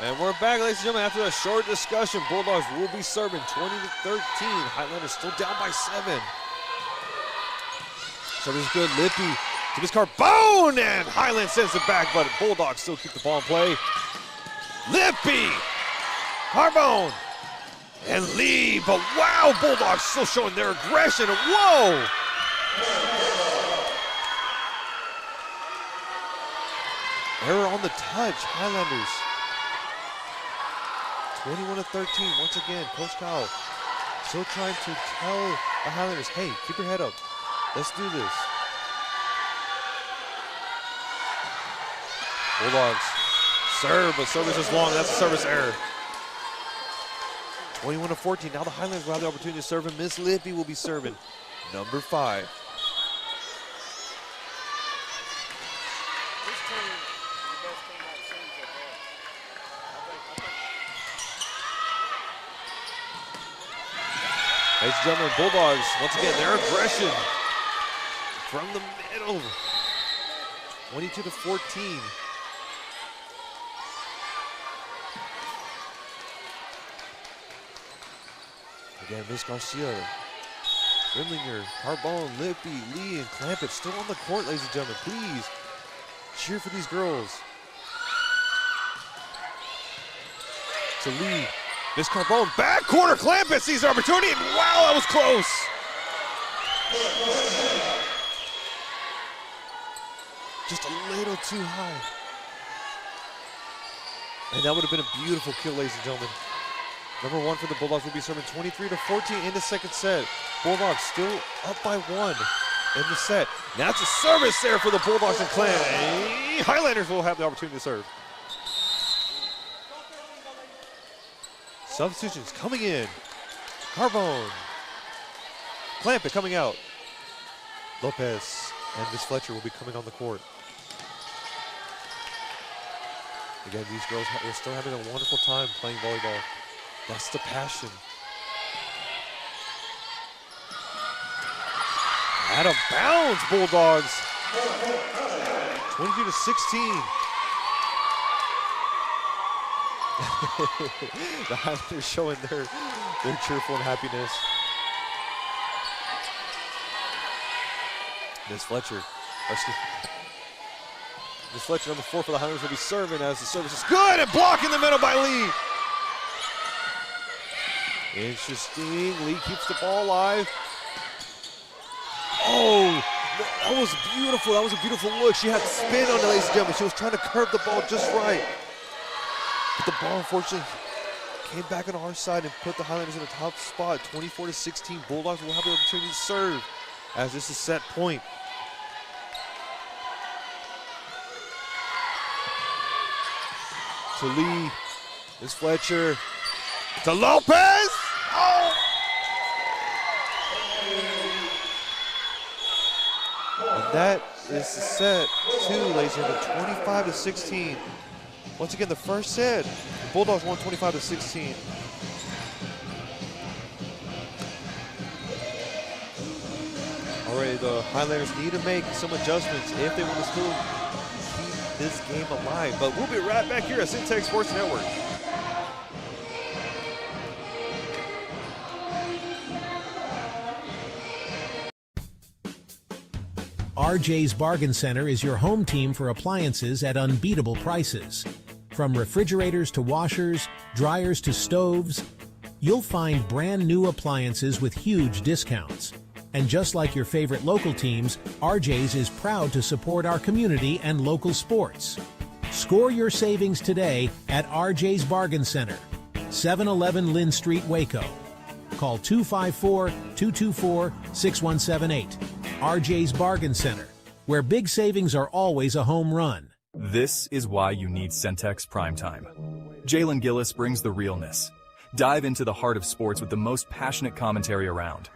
And we're back, ladies and gentlemen, after a short discussion. Bulldogs will be serving 20-13. Highlanders still down by 7. Service is good. Lippy to Miss Carbone, and Highland sends it back, but Bulldogs still keep the ball in play. Lippy, Carbone, and Lee, but wow, Bulldogs still showing their aggression. Whoa! Error on the touch, Highlanders. 21-13, once again, Coach Kyle still trying to tell the Highlanders, hey, keep your head up. Let's do this. Bulldogs serve, but service is long. That's a service error. 21-14, now the Highlanders will have the opportunity to serve, and Miss Lippy will be serving. Number 5. Ladies and gentlemen, Bulldogs, once again, their aggression from the middle. 22-14. Again, Miss Garcia, Remlinger, Carbone, Lippy, Lee, and Clampett still on the court, ladies and gentlemen. Please cheer for these girls. To Lee. Miss Carbone, back corner, Clampett sees the opportunity, and wow, that was close. Just a little too high. And that would have been a beautiful kill, ladies and gentlemen. Number 1 for the Bulldogs will be serving 23-14 in the second set. Bulldogs still up by 1 in the set. Now it's a service there for the Bulldogs and Clan. Highlanders will have the opportunity to serve. Substitutions coming in. Carbone. Clampett coming out. Lopez and Miss Fletcher will be coming on the court. Again, these girls are still having a wonderful time playing volleyball. That's the passion. Out of bounds, Bulldogs. 22-16. The Highlanders showing their cheerful and happiness. Miss Fletcher. Miss Fletcher, number 4 for the Highlanders, will be serving as the service is good and blocked in the middle by Lee. Interesting. Lee keeps the ball alive. Oh, that was beautiful. That was a beautiful look. She had spin on it, ladies and gentlemen. She was trying to curve the ball just right. But the ball, unfortunately, came back on our side and put the Highlanders in the top spot. 24-16. Bulldogs will have the opportunity to serve as this is set point. To Lee. Miss Fletcher. To Lopez. Oh! And that is set 2, ladies and gentlemen, 25-16. Once again, the first set, the Bulldogs won 25-16. Alright, the Highlanders need to make some adjustments if they want to still keep this game alive. But we'll be right back here at Centex Sports Network. RJ's Bargain Center is your home team for appliances at unbeatable prices. From refrigerators to washers, dryers to stoves, you'll find brand new appliances with huge discounts. And just like your favorite local teams, RJ's is proud to support our community and local sports. Score your savings today at RJ's Bargain Center, 711 Lynn Street, Waco. Call 254-224-6178. RJ's Bargain Center, where big savings are always a home run. This is why you need Centex Primetime. Jalen Gillis brings the realness. Dive into the heart of sports with the most passionate commentary around.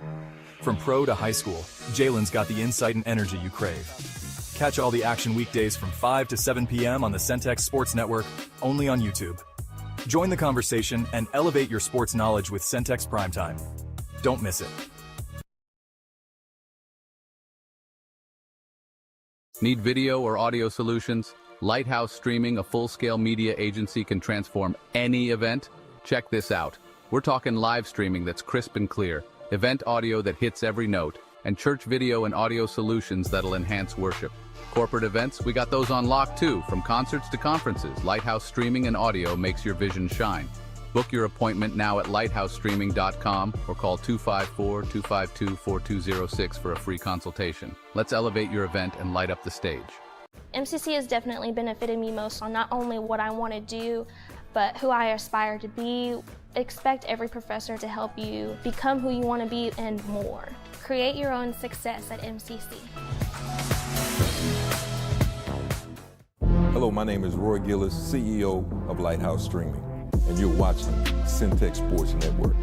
From pro to high school, Jalen's got the insight and energy you crave. Catch all the action weekdays from 5 to 7 p.m. on the Centex Sports Network, only on YouTube. Join the conversation and elevate your sports knowledge with Centex Primetime. Don't miss it. Need video or audio solutions? Lighthouse Streaming, a full-scale media agency, can transform any event. Check this out. We're talking live streaming that's crisp and clear, event audio that hits every note, and church video and audio solutions that'll enhance worship. Corporate events, we got those on lock too. From concerts to conferences, Lighthouse Streaming and audio makes your vision shine. Book your appointment now at lighthousestreaming.com or call 254-252-4206 for a free consultation. Let's elevate your event and light up the stage. MCC has definitely benefited me most on not only what I want to do, but who I aspire to be. Expect every professor to help you become who you want to be and more. Create your own success at MCC. Hello, my name is Roy Gillis, CEO of Lighthouse Streaming, and you're watching Centex Sports Network.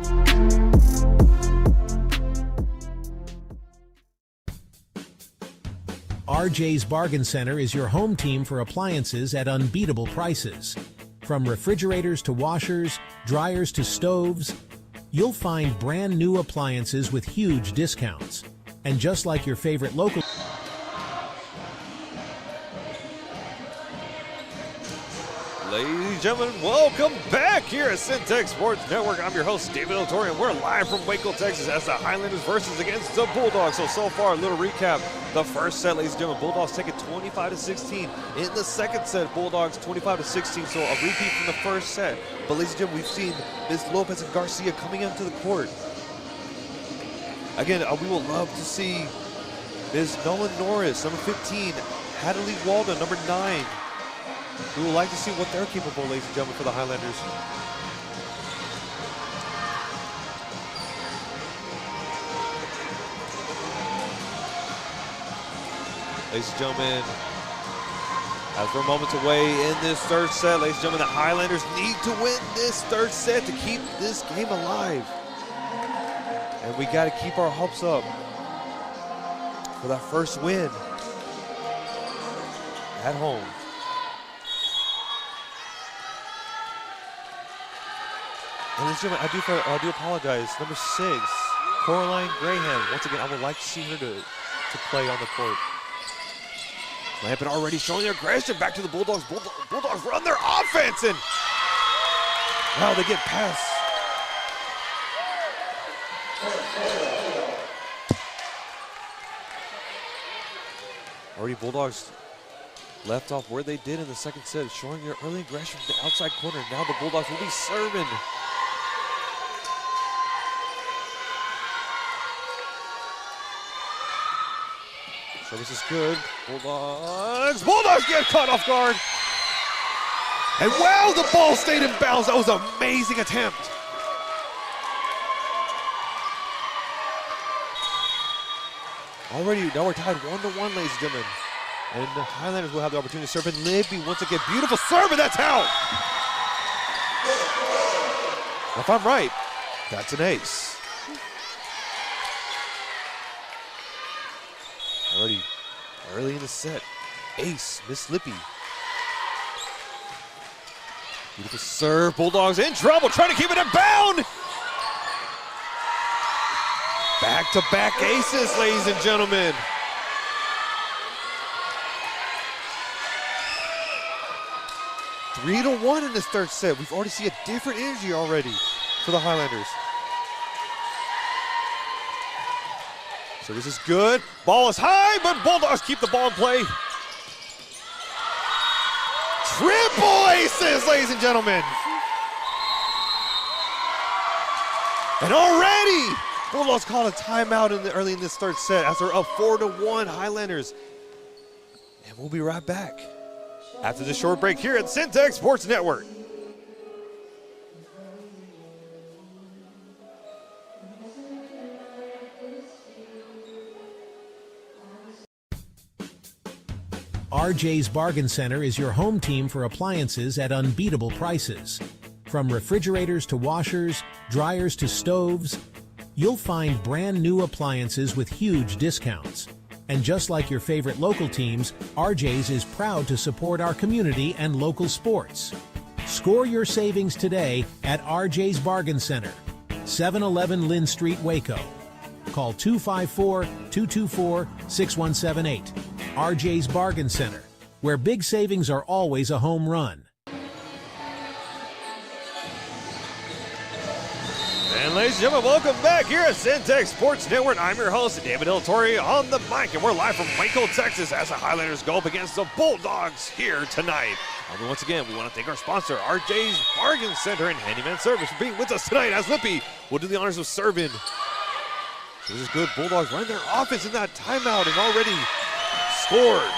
RJ's Bargain Center is your home team for appliances at unbeatable prices. From refrigerators to washers, dryers to stoves, you'll find brand new appliances with huge discounts. And just like your favorite local... Ladies and gentlemen, welcome back here at Centex Sports Network. I'm your host, David Otori, and we're live from Waco, Texas as the Highlanders versus against the Bulldogs. So far, a little recap. The first set, ladies and gentlemen, Bulldogs take it 25-16. In the second set, Bulldogs 25-16, so a repeat from the first set. But ladies and gentlemen, we've seen Ms. Lopez and Garcia coming into the court. Again, we will love to see Ms. Nolan Norris, number 15, Hadley Walden, number 9. We would like to see what they're capable, ladies and gentlemen, for the Highlanders. Ladies and gentlemen, as we're moments away in this third set, ladies and gentlemen, the Highlanders need to win this third set to keep this game alive. And we got to keep our hopes up for that first win at home. And ladies and gentlemen, I do apologize. Number 6, Coraline Graham. Once again, I would like to see her to play on the court. Lampin already showing their aggression. Back to the Bulldogs. Bulldogs run their offense, and now they get past. Already Bulldogs left off where they did in the second set, showing their early aggression from the outside corner. Now the Bulldogs will be serving. Service is good. Bulldogs get caught off guard. And wow, the ball stayed in bounds. That was an amazing attempt. Already, now we're tied 1-1, ladies and gentlemen. And the Highlanders will have the opportunity to serve. And Libby once again, beautiful serve, and that's out. If I'm right, that's an ace. Already early in the set, ace, Miss Lippy. Beautiful serve, Bulldogs in trouble, trying to keep it in bound. Back-to-back aces, ladies and gentlemen. Three to 1 in this third set. We've already seen a different energy already for the Highlanders. So this is good. Ball is high, but Bulldogs keep the ball in play. Triple aces, ladies and gentlemen. And already, Bulldogs called a timeout early in this third set as they're up 4-1 Highlanders. And we'll be right back after this short break here at Centex Sports Network. RJ's Bargain Center is your home team for appliances at unbeatable prices. From refrigerators to washers, dryers to stoves, you'll find brand new appliances with huge discounts. And just like your favorite local teams, RJ's is proud to support our community and local sports. Score your savings today at RJ's Bargain Center, 711 Lynn Street, Waco. Call 254-224-6178. RJ's Bargain Center, where big savings are always a home run. And ladies and gentlemen, welcome back here at Centex Sports Network. I'm your host, David Ilatori, on the mic, and we're live from Waco, Texas, as the Highlanders go up against the Bulldogs here tonight. And once again, we want to thank our sponsor, RJ's Bargain Center and Handyman Service, for being with us tonight, as Lippy will do the honors of serving. So this is good. Bulldogs running their offense in that timeout and already scored.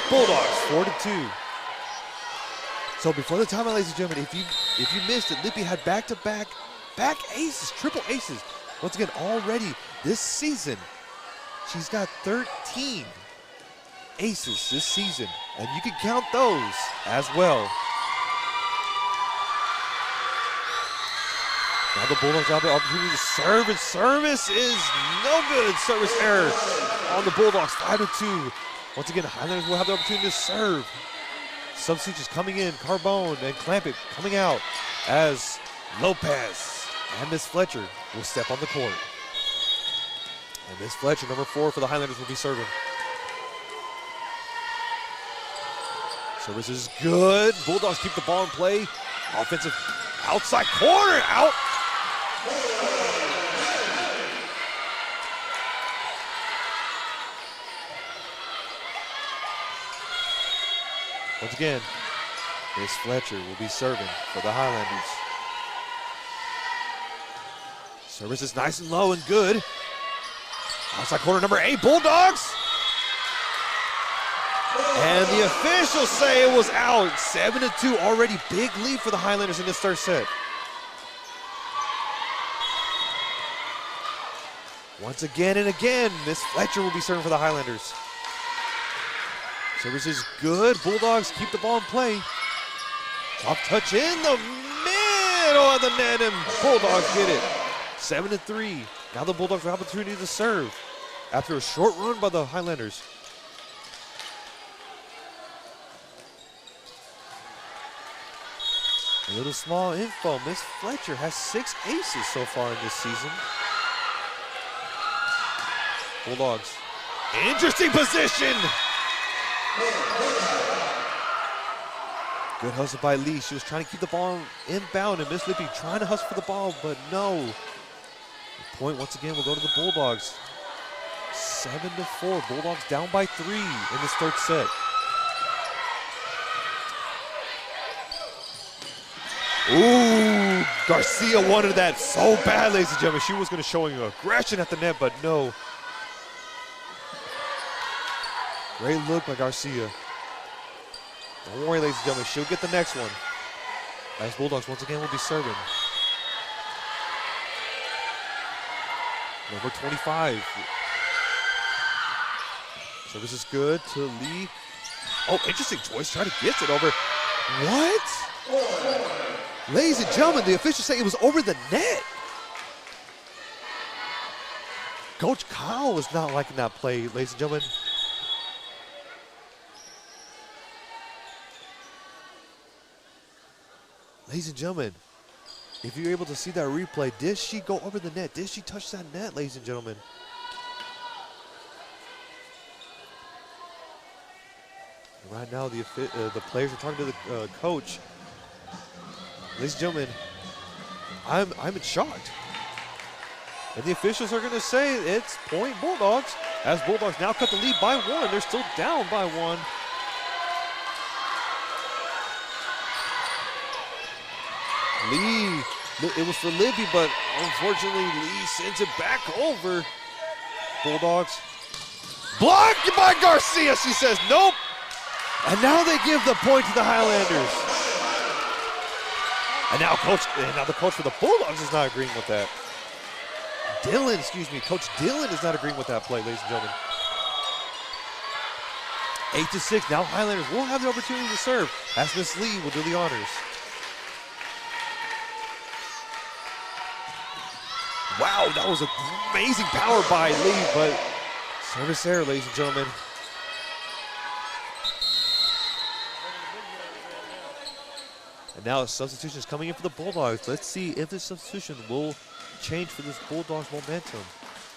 Bulldogs 4-2. So before the timeout, ladies and gentlemen, if you missed it, Lippy had back-to-back aces, triple aces. Once again, already this season, she's got 13 aces this season, and you can count those as well. Now the Bulldogs have the opportunity to serve, and service is no good. Service error on the Bulldogs, 5-2. Once again, the Highlanders will have the opportunity to serve. Substitutes coming in, Carbone and Clampett coming out as Lopez and Miss Fletcher will step on the court. And Miss Fletcher, number 4 for the Highlanders, will be serving. Service is good. Bulldogs keep the ball in play. Offensive outside corner, out. Once again, Miss Fletcher will be serving for the Highlanders. Service is nice and low and good. Outside corner, number 8, Bulldogs. And the officials say it was out. 7-2, already big lead for the Highlanders in this third set. Once again and again, Miss Fletcher will be serving for the Highlanders. Service is good. Bulldogs keep the ball in play. Top touch in the middle of the net, and Bulldogs get it. 7-3. Now the Bulldogs have an opportunity to serve after a short run by the Highlanders. A little small info. Miss Fletcher has 6 aces so far in this season. Bulldogs. Interesting position. Good hustle by Lee. She was trying to keep the ball inbound, and Miss Lippy trying to hustle for the ball, but no. The point once again will go to the Bulldogs. 7-4. Bulldogs down by 3 in this third set. Ooh, Garcia wanted that so bad, ladies and gentlemen. She was going to show him aggression at the net, but no. Great look by Garcia. Don't worry, ladies and gentlemen. She'll get the next one. As Bulldogs once again will be serving. Number 25. Service is good to Lee. Oh, interesting choice. Trying to get it over. What? Ladies and gentlemen, the officials say it was over the net. Coach Kyle was not liking that play, ladies and gentlemen. Ladies and gentlemen, if you're able to see that replay, did she go over the net? Did she touch that net, ladies and gentlemen? Right now, the players are talking to the coach. Ladies and gentlemen, I'm in shock. And the officials are going to say it's point Bulldogs. As Bulldogs now cut the lead by 1. They're still down by 1. Lee, it was for Libby, but unfortunately Lee sends it back over. Bulldogs. Blocked by Garcia, she says nope. And now they give the point to the Highlanders. And now the coach for the Bulldogs is not agreeing with that. Coach Dillon is not agreeing with that play, ladies and gentlemen. 8-6, now Highlanders will have the opportunity to serve as Miss Lee will do the honors. Wow, that was an amazing power by Lee, but service error, ladies and gentlemen. And now a substitution is coming in for the Bulldogs. Let's see if this substitution will change for this Bulldogs momentum.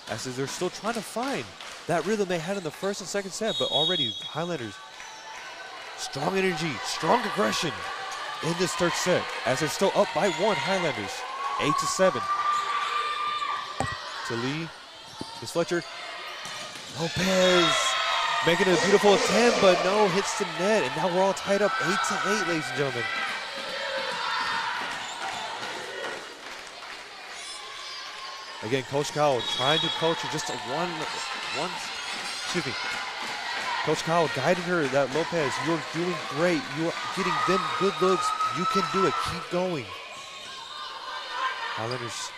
As they're still trying to find that rhythm they had in the first and second set, but already Highlanders, strong energy, strong aggression in this third set as they're still up by 1, Highlanders, 8-7. To Lee, Miss Fletcher, Lopez making a beautiful attempt, but no, hits the net, and now we're all tied up 8-8, ladies and gentlemen. Again, Coach Kyle trying to coach her just Coach Kyle guiding her that Lopez, you're doing great. You're getting them good looks. You can do it. Keep going. Highlanders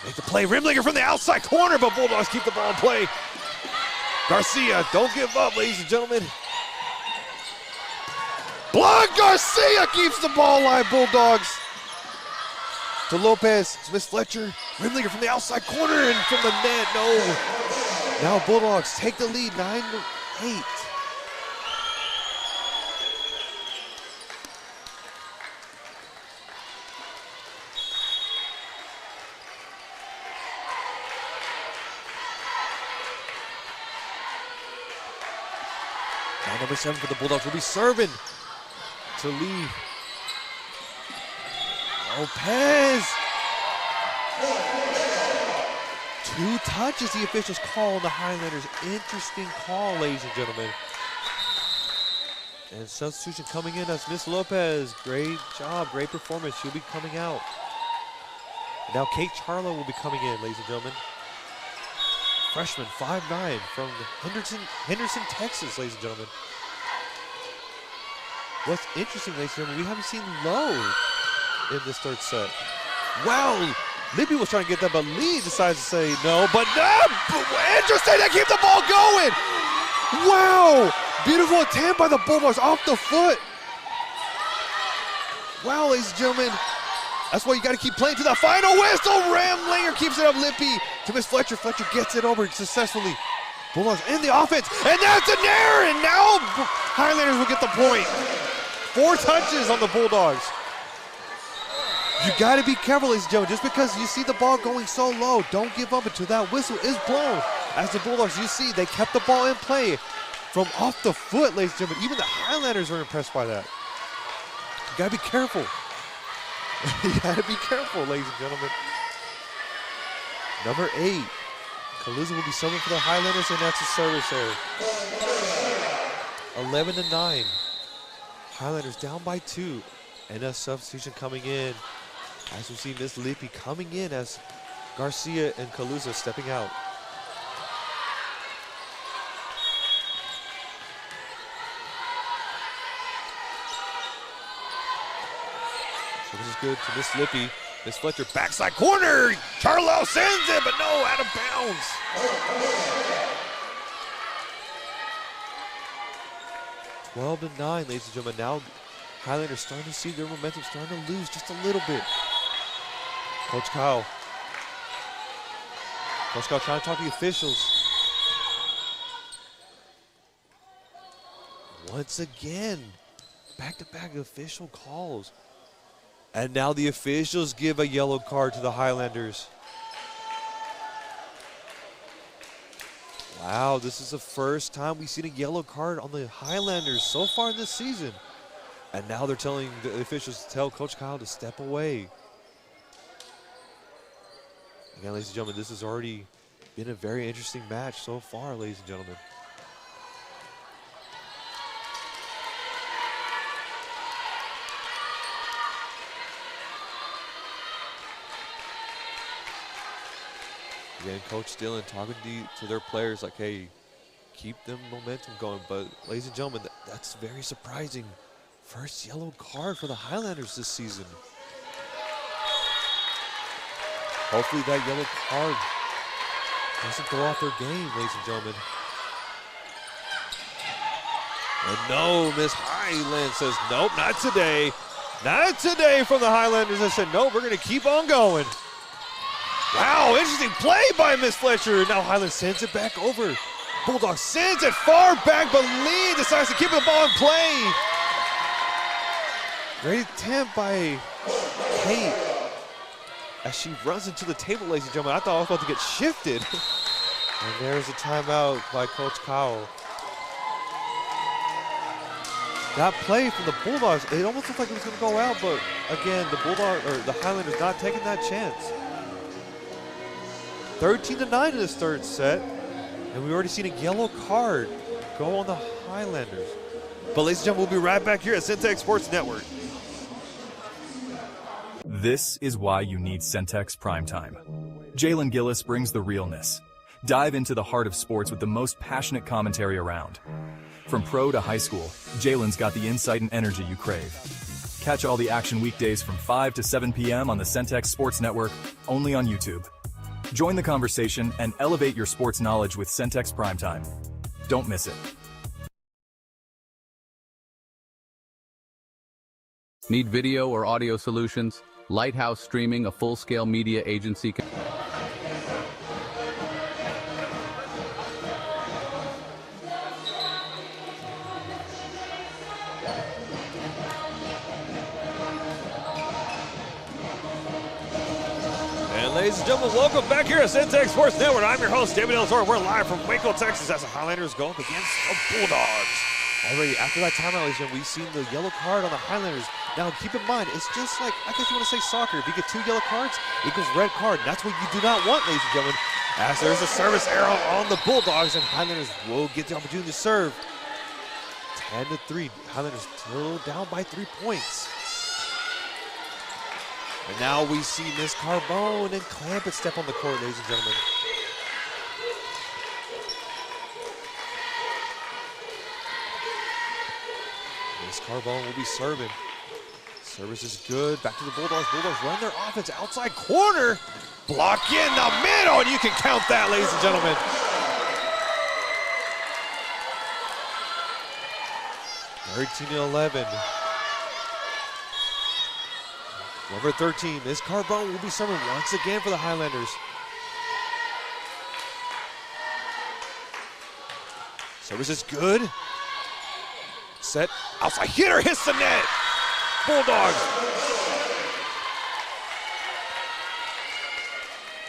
make the play. Rimlinger from the outside corner, but Bulldogs keep the ball in play. Garcia, don't give up, ladies and gentlemen. Block, Garcia keeps the ball alive, Bulldogs. To Lopez, it's Miss Fletcher. Rimlinger from the outside corner and from the net, no. Now Bulldogs take the lead, 9-8. Now number 7 for the Bulldogs will be serving to Lee. Lopez. 2 touches the officials call on the Highlanders. Interesting call, ladies and gentlemen. And substitution coming in as Miss Lopez. Great job, great performance. She'll be coming out. Now Kate Charlo will be coming in, ladies and gentlemen. Freshman, 5'9", from Henderson, Texas, ladies and gentlemen. What's interesting, ladies and gentlemen, we haven't seen Lowe in this third set. Wow, Libby was trying to get that, but Lee decides to say no, but no, interesting, they keep the ball going. Wow, beautiful attempt by the Bulldogs off the foot. Wow, ladies and gentlemen, that's why you got to keep playing to the final whistle. Ramlinger keeps it up, Lippy to Miss Fletcher. Fletcher gets it over successfully. Bulldogs in the offense, and that's an error, and now Highlanders will get the point. 4 touches on the Bulldogs. You got to be careful, ladies and gentlemen. Just because you see the ball going so low, don't give up until that whistle is blown. As the Bulldogs, you see, they kept the ball in play from off the foot, ladies and gentlemen. Even the Highlanders are impressed by that. You got to be careful. You got to be careful, ladies and gentlemen. Number 8, Kaluza will be serving for the Highlanders, and that's a service error. 11-9. Highlanders down by 2. And a substitution coming in. As we see Miss Lippi coming in as Garcia and Kaluza stepping out. So this is good to Miss Lippi. Miss Fletcher, backside corner. Charlo sends it, but no, out of bounds. 12-9, ladies and gentlemen. Now Highlanders starting to see their momentum starting to lose just a little bit. Coach Kyle. Coach Kyle trying to talk to the officials. Once again, back-to-back official calls. And now the officials give a yellow card to the Highlanders. Wow, this is the first time we've seen a yellow card on the Highlanders so far this season. And now they're telling the officials to tell Coach Kyle to step away. Again, ladies and gentlemen, this has already been a very interesting match so far, ladies and gentlemen. Again, Coach Dillon talking to their players like, hey, keep them momentum going. But ladies and gentlemen, that's very surprising. First yellow card for the Highlanders this season. Hopefully that yellow card doesn't throw off their game, ladies and gentlemen. And no, Miss Highland says, nope, not today. Not today from the Highlanders. I said, nope, we're going to keep on going. Wow, interesting play by Miss Fletcher. Now Highland sends it back over. Bulldog sends it far back, but Lee decides to keep the ball in play. Great attempt by Kate as she runs into the table, ladies and gentlemen. I thought I was about to get shifted. And there's a timeout by Coach Cowell. That play from the Bulldogs, it almost looked like it was going to go out, but again, the Highlanders not taking that chance. 13-9 in this third set, and we've already seen a yellow card go on the Highlanders. But ladies and gentlemen, we'll be right back here at Centex Sports Network. This is why you need Centex Primetime. Jalen Gillis brings the realness. Dive into the heart of sports with the most passionate commentary around. From pro to high school, Jalen's got the insight and energy you crave. Catch all the action weekdays from 5 to 7 p.m. on the Centex Sports Network, only on YouTube. Join the conversation and elevate your sports knowledge with Centex Primetime. Don't miss it. Need video or audio solutions? Lighthouse Streaming, a full-scale media agency. Ladies and gentlemen, welcome back here at Centex Sports Network. I'm your host, David Elzor. We're live from Waco, Texas, as the Highlanders go up against the Bulldogs. Already after that timeout, ladies and gentlemen, we've seen the yellow card on the Highlanders. Now, keep in mind, it's just like, I guess you want to say soccer. If you get 2 yellow cards, equals red card. And that's what you do not want, ladies and gentlemen, as there's a service error on the Bulldogs, and Highlanders will get the opportunity to serve. 10-3. Highlanders still down by 3 points. And now we see Miss Carbone and Clampett step on the court, ladies and gentlemen. Miss Carbone will be serving. Service is good. Back to the Bulldogs. Bulldogs run their offense outside corner. Block in the middle, and you can count that, ladies and gentlemen. (13-11). Number 13, Miss Carbone will be serving once again for the Highlanders. Service is good. Set, outside hitter hits the net. Bulldogs.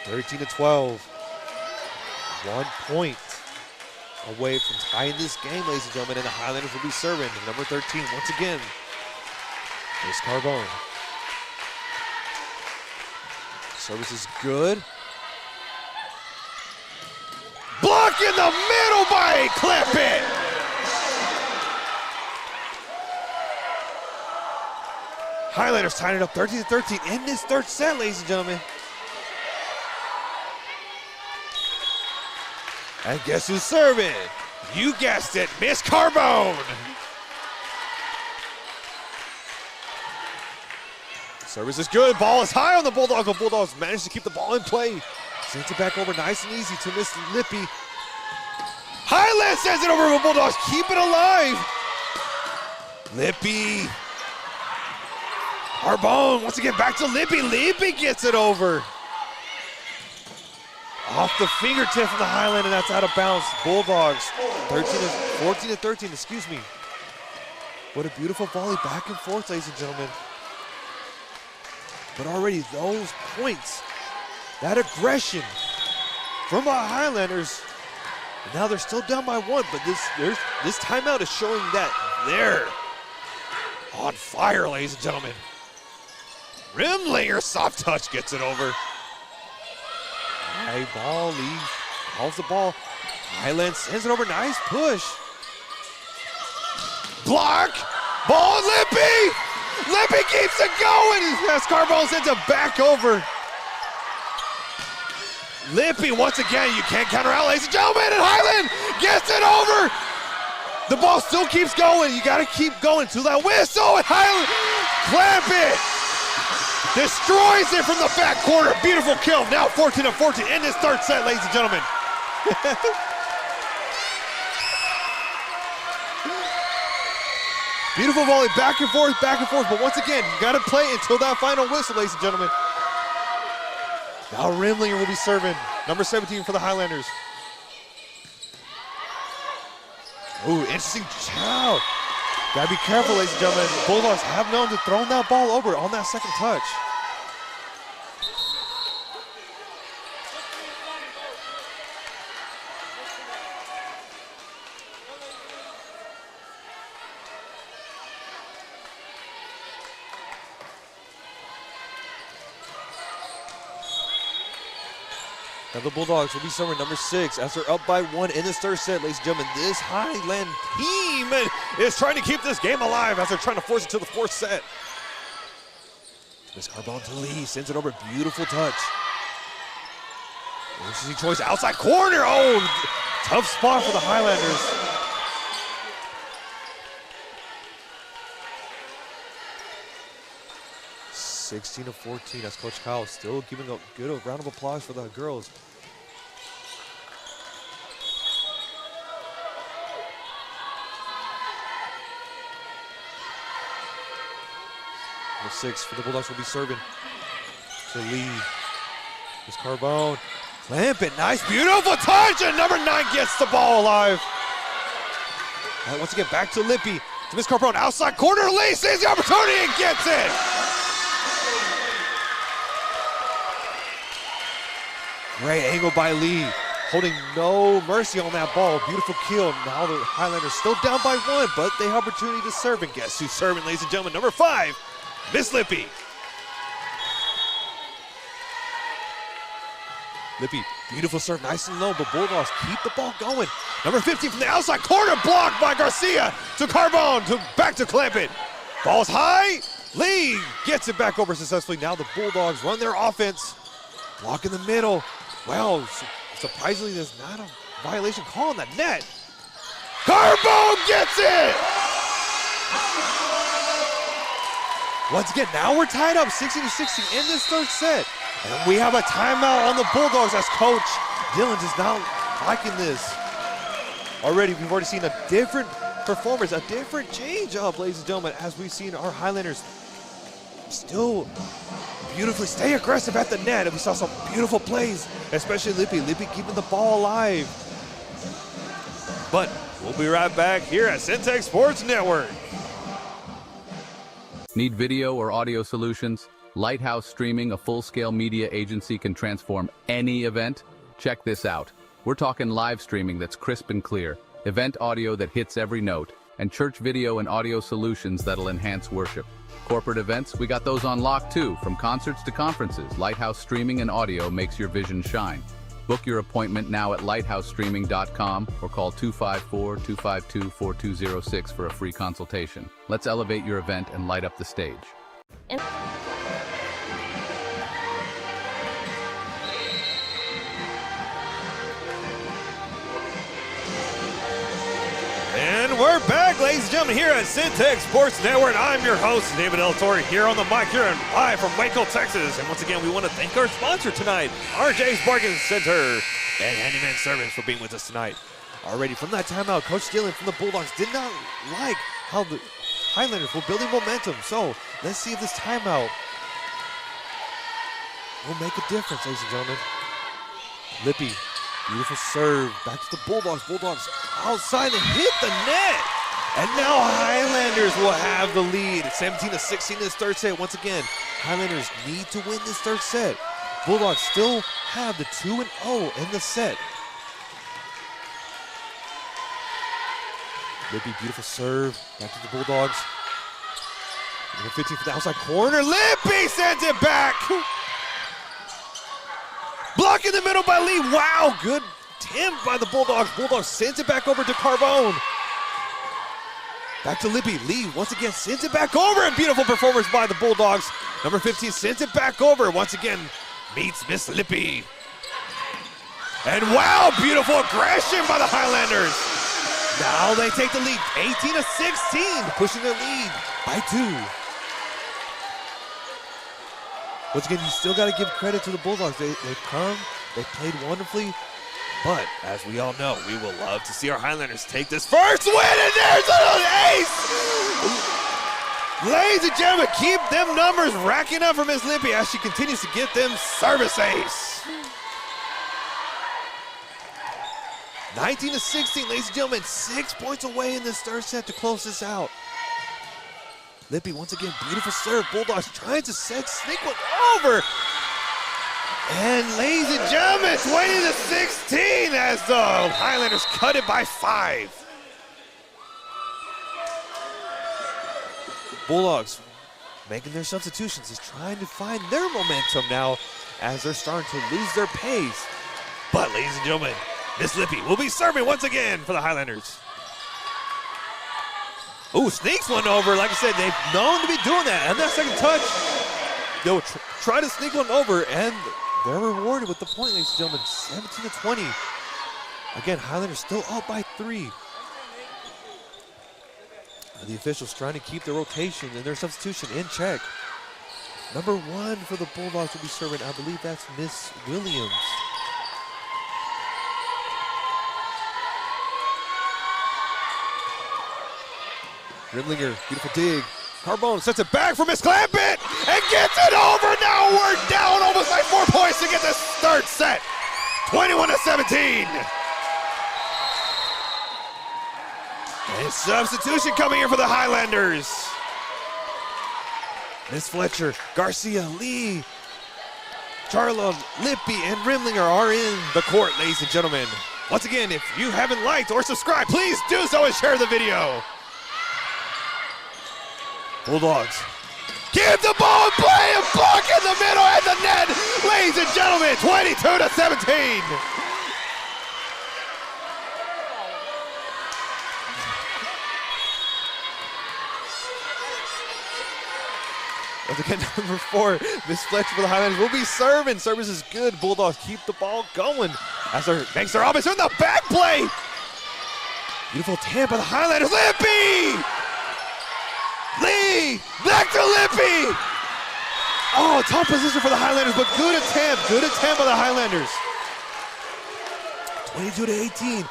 13-12. 1 point away from tying this game, ladies and gentlemen, and the Highlanders will be serving. Number 13, once again, Miss Carbone. Service is good. Block in the middle by Clampett. Highlanders tying it up 13-13 in this third set, ladies and gentlemen. And guess who's serving? You guessed it, Miss Carbone. Service is good, ball is high on the Bulldogs. The Bulldogs managed to keep the ball in play. Sends it back over nice and easy to Miss Lippy. Highland sends it over to the Bulldogs, keep it alive. Lippy. Carbone wants to get back to Lippy. Lippy gets it over. Off the fingertip from the Highland, and that's out of bounds. Bulldogs, 14-13, excuse me. What a beautiful volley back and forth, ladies and gentlemen. But already those points, that aggression from the Highlanders, now they're still down by one, but this timeout is showing that they're on fire, ladies and gentlemen. Rimlinger, soft touch, gets it over. High ball, Lee calls the ball. Highland sends it over, nice push. Block, ball, Lippy! Lippy keeps it going as Carbone sends it back over. Lippy, once again, you can't counter out, ladies and gentlemen, and Highland gets it over. The ball still keeps going. You got to keep going to that whistle, and Highland clamp it. Destroys it from the back corner. Beautiful kill. Now 14-14 in this third set, ladies and gentlemen. Beautiful volley, back and forth, but once again, you got to play until that final whistle, ladies and gentlemen. Now Rimlinger will be serving, number 17 for the Highlanders. Ooh, interesting chow. Gotta be careful, ladies and gentlemen. Bulldogs have known to throw that ball over on that second touch. Now the Bulldogs will be serving number 6 as they're up by 1 in this third set, ladies and gentlemen. This Highland team is trying to keep this game alive as they're trying to force it to the fourth set. Miss Carbone to Lee, sends it over, beautiful touch. Interesting choice, outside corner, oh, tough spot for the Highlanders. (16-14) as Coach Kyle still giving a good round of applause for the girls. Number 6 for the Bulldogs will be serving to Lee. Miss Carbone, clamp it, nice, beautiful touch, and number 9 gets the ball alive. All right, once again, back to Lippy, to Miss Carbone, outside corner, Lee sees the opportunity and gets it. Great angle by Lee, holding no mercy on that ball. Beautiful kill. Now the Highlanders still down by 1, but they have opportunity to serve. And guess who's serving, ladies and gentlemen? Number 5, Miss Lippy. Lippy, beautiful serve, nice and low, but Bulldogs keep the ball going. Number 15 from the outside corner, blocked by Garcia to Carbone, back to Clampett. Ball's high. Lee gets it back over successfully. Now the Bulldogs run their offense. Block in the middle. Well, surprisingly, there's not a violation call on the net. Carbone gets it! Once again, now we're tied up 16-16 in this third set. And we have a timeout on the Bulldogs as Coach Dillon is not liking this. Already, we've already seen a different performance, a different change up, ladies and gentlemen, as we've seen our Highlanders still beautifully stay aggressive at the net. And we saw some beautiful plays, especially Lippy keeping the ball alive. But we'll be right back here at Centex Sports Network. Need video or audio solutions? Lighthouse Streaming, a full-scale media agency, can transform any event. Check this out. We're talking live streaming that's crisp and clear, event audio that hits every note, and church video and audio solutions that'll enhance worship. Corporate events, we got those on lock too. From concerts to conferences, Lighthouse Streaming and audio makes your vision shine. Book your appointment now at lighthousestreaming.com or call 254-252-4206 for a free consultation. Let's elevate your event and light up the stage. And And we're back, ladies and gentlemen, here at Centex Sports Network. I'm your host, David El Torre, here on the mic, here and live from Waco, Texas. And once again, we want to thank our sponsor tonight, RJ's Bargain Center and Handyman Service, for being with us tonight. Already from that timeout, Coach Dillon from the Bulldogs did not like how the Highlanders were building momentum. So let's see if this timeout will make a difference, ladies and gentlemen. Lippy. Beautiful serve, back to the Bulldogs. Bulldogs outside and hit the net. And now Highlanders will have the lead. 17-16 in this third set. Once again, Highlanders need to win this third set. Bulldogs still have the 2-0 in the set. Lippy, beautiful serve, back to the Bulldogs. Number 15 for the outside corner. Lippy sends it back. Block in the middle by Lee. Wow, good attempt by the Bulldogs. Bulldogs sends it back over to Carbone. Back to Lippy. Lee once again sends it back over. And beautiful performance by the Bulldogs. Number 15 sends it back over. Once again meets Miss Lippy. And wow, beautiful aggression by the Highlanders. Now they take the lead, 18-16, pushing their lead by 2. Once again, you still got to give credit to the Bulldogs. They've come, they played wonderfully, but as we all know, we will love to see our Highlanders take this first win, and there's an ace! Ladies and gentlemen, keep them numbers racking up for Miss Lippy as she continues to get them service ace. 19-16, ladies and gentlemen, 6 points away in this third set to close this out. Lippy once again, beautiful serve. Bulldogs trying to sneak one over. And ladies and gentlemen, 20-16 as the Highlanders cut it by 5. Bulldogs making their substitutions, is trying to find their momentum now as they're starting to lose their pace. But ladies and gentlemen, Miss Lippy will be serving once again for the Highlanders. Ooh, sneaks one over. Like I said, they've known to be doing that. And that second touch, they'll try to sneak one over, and they're rewarded with the point, ladies and gentlemen, 17-20. Again, Highlanders still up by 3. The officials trying to keep their rotation and their substitution in check. Number 1 for the Bulldogs will be serving. I believe that's Miss Williams. Rimlinger, beautiful dig. Carbone sets it back for Miss Clampett and gets it over. Now we're down almost by 4 points to get this third set. 21-17. And substitution coming in for the Highlanders. Miss Fletcher, Garcia, Lee, Charlo, Lippy, and Rimlinger are in the court, ladies and gentlemen. Once again, if you haven't liked or subscribed, please do so and share the video. Bulldogs give the ball and play and block in the middle and the net. Ladies and gentlemen, 22-17. Once again, number 4, Miss Fletcher for the Highlanders will be serving. Service is good. Bulldogs keep the ball going as they makes their offense in the back play. Beautiful tap by the Highlanders. Lippy! Lee! Back to Lippy! Oh, top position for the Highlanders, but good attempt. Good attempt by the Highlanders. 22-18.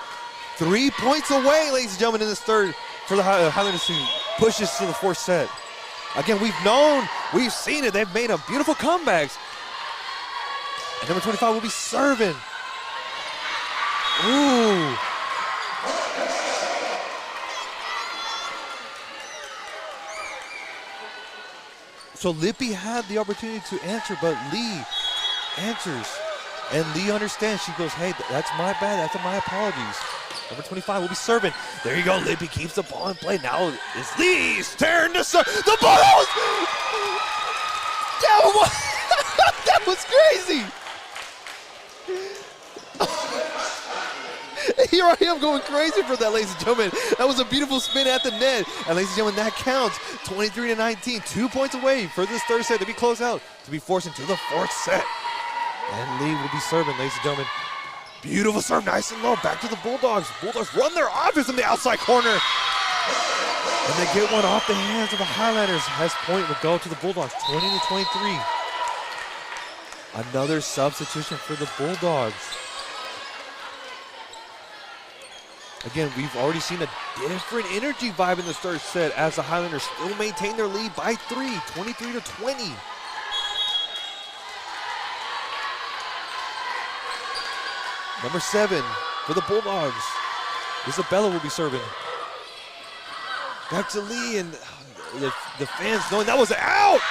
3 points away, ladies and gentlemen, in this third for the Highlanders to push this to the fourth set. Again, we've seen it. They've made a beautiful comebacks. And number 25 will be serving. Ooh. So Lippy had the opportunity to answer, but Lee answers. And Lee understands. She goes, hey, that's my bad. That's my apologies. Number 25 will be serving. There you go. Lippy keeps the ball in play. Now it's Lee's turn to serve. The ball that was crazy. Here I am going crazy for that, ladies and gentlemen. That was a beautiful spin at the net. And ladies and gentlemen, that counts. 23-19, 2 points away for this third set to be closed out, to be forced into the fourth set. And Lee will be serving, ladies and gentlemen. Beautiful serve, nice and low. Back to the Bulldogs. Bulldogs run their offense in the outside corner. And they get one off the hands of the Highlanders. As point will go to the Bulldogs, 20-23. Another substitution for the Bulldogs. Again, we've already seen a different energy vibe in this third set as the Highlanders still maintain their lead by 3, 23-20. Number 7 for the Bulldogs. Isabella will be serving. Back to Lee, and the fans knowing that was out.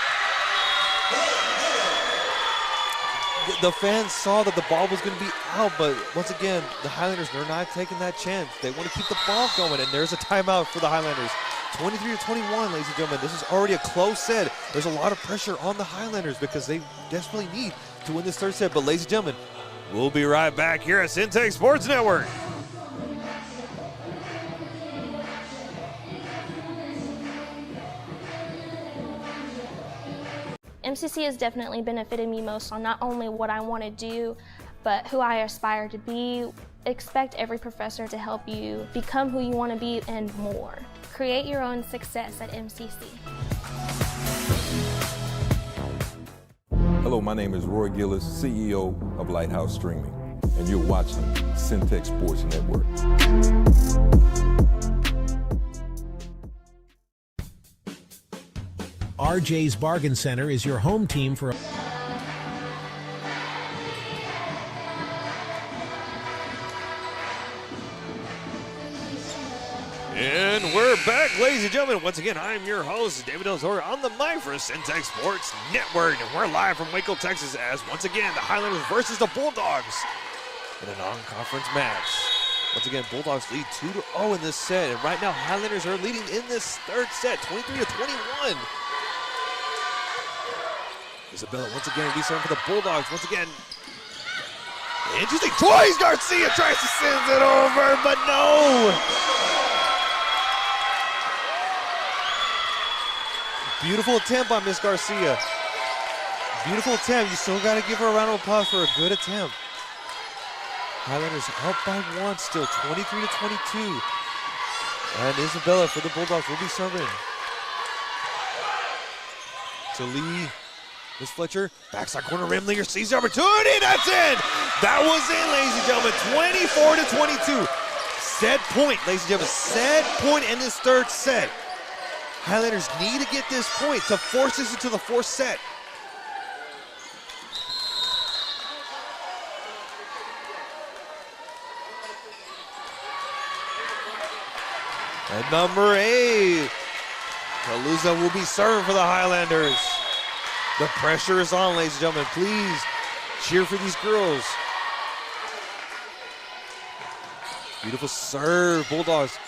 The fans saw that the ball was going to be out, but once again, the Highlanders, they're not taking that chance. They want to keep the ball going, and there's a timeout for the Highlanders. 23-21, ladies and gentlemen. This is already a close set. There's a lot of pressure on the Highlanders because they desperately need to win this third set. But ladies and gentlemen, we'll be right back here at Centex Sports Network. MCC has definitely benefited me most on not only what I want to do, but who I aspire to be. Expect every professor to help you become who you want to be and more. Create your own success at MCC. Hello, my name is Roy Gillis, CEO of Lighthouse Streaming, and you're watching Centex Sports Network. RJ's Bargain Center is your home team for... And we're back, ladies and gentlemen. Once again, I'm your host, David Del Toro, on the mic for Centex Sports Network. And we're live from Waco, Texas, as once again, the Highlanders versus the Bulldogs in a non-conference match. Once again, Bulldogs lead 2-0 in this set. And right now, Highlanders are leading in this third set, 23-21. Isabella once again will be serving for the Bulldogs. Once again, interesting choice. Garcia tries to send it over, but no. Beautiful attempt by Miss Garcia. Beautiful attempt. You still got to give her a round of applause for a good attempt. Highlanders up by 1 still, 23-22. And Isabella for the Bulldogs will be serving. To Lee. Miss Fletcher, backside corner rim, Linger sees the opportunity, that's in! That was in, ladies and gentlemen, 24-22. Set point, ladies and gentlemen, set point in this third set. Highlanders need to get this point to force this into the fourth set. And number 8, Kaluza will be serving for the Highlanders. The pressure is on, ladies and gentlemen. Please cheer for these girls. Beautiful serve. Bulldogs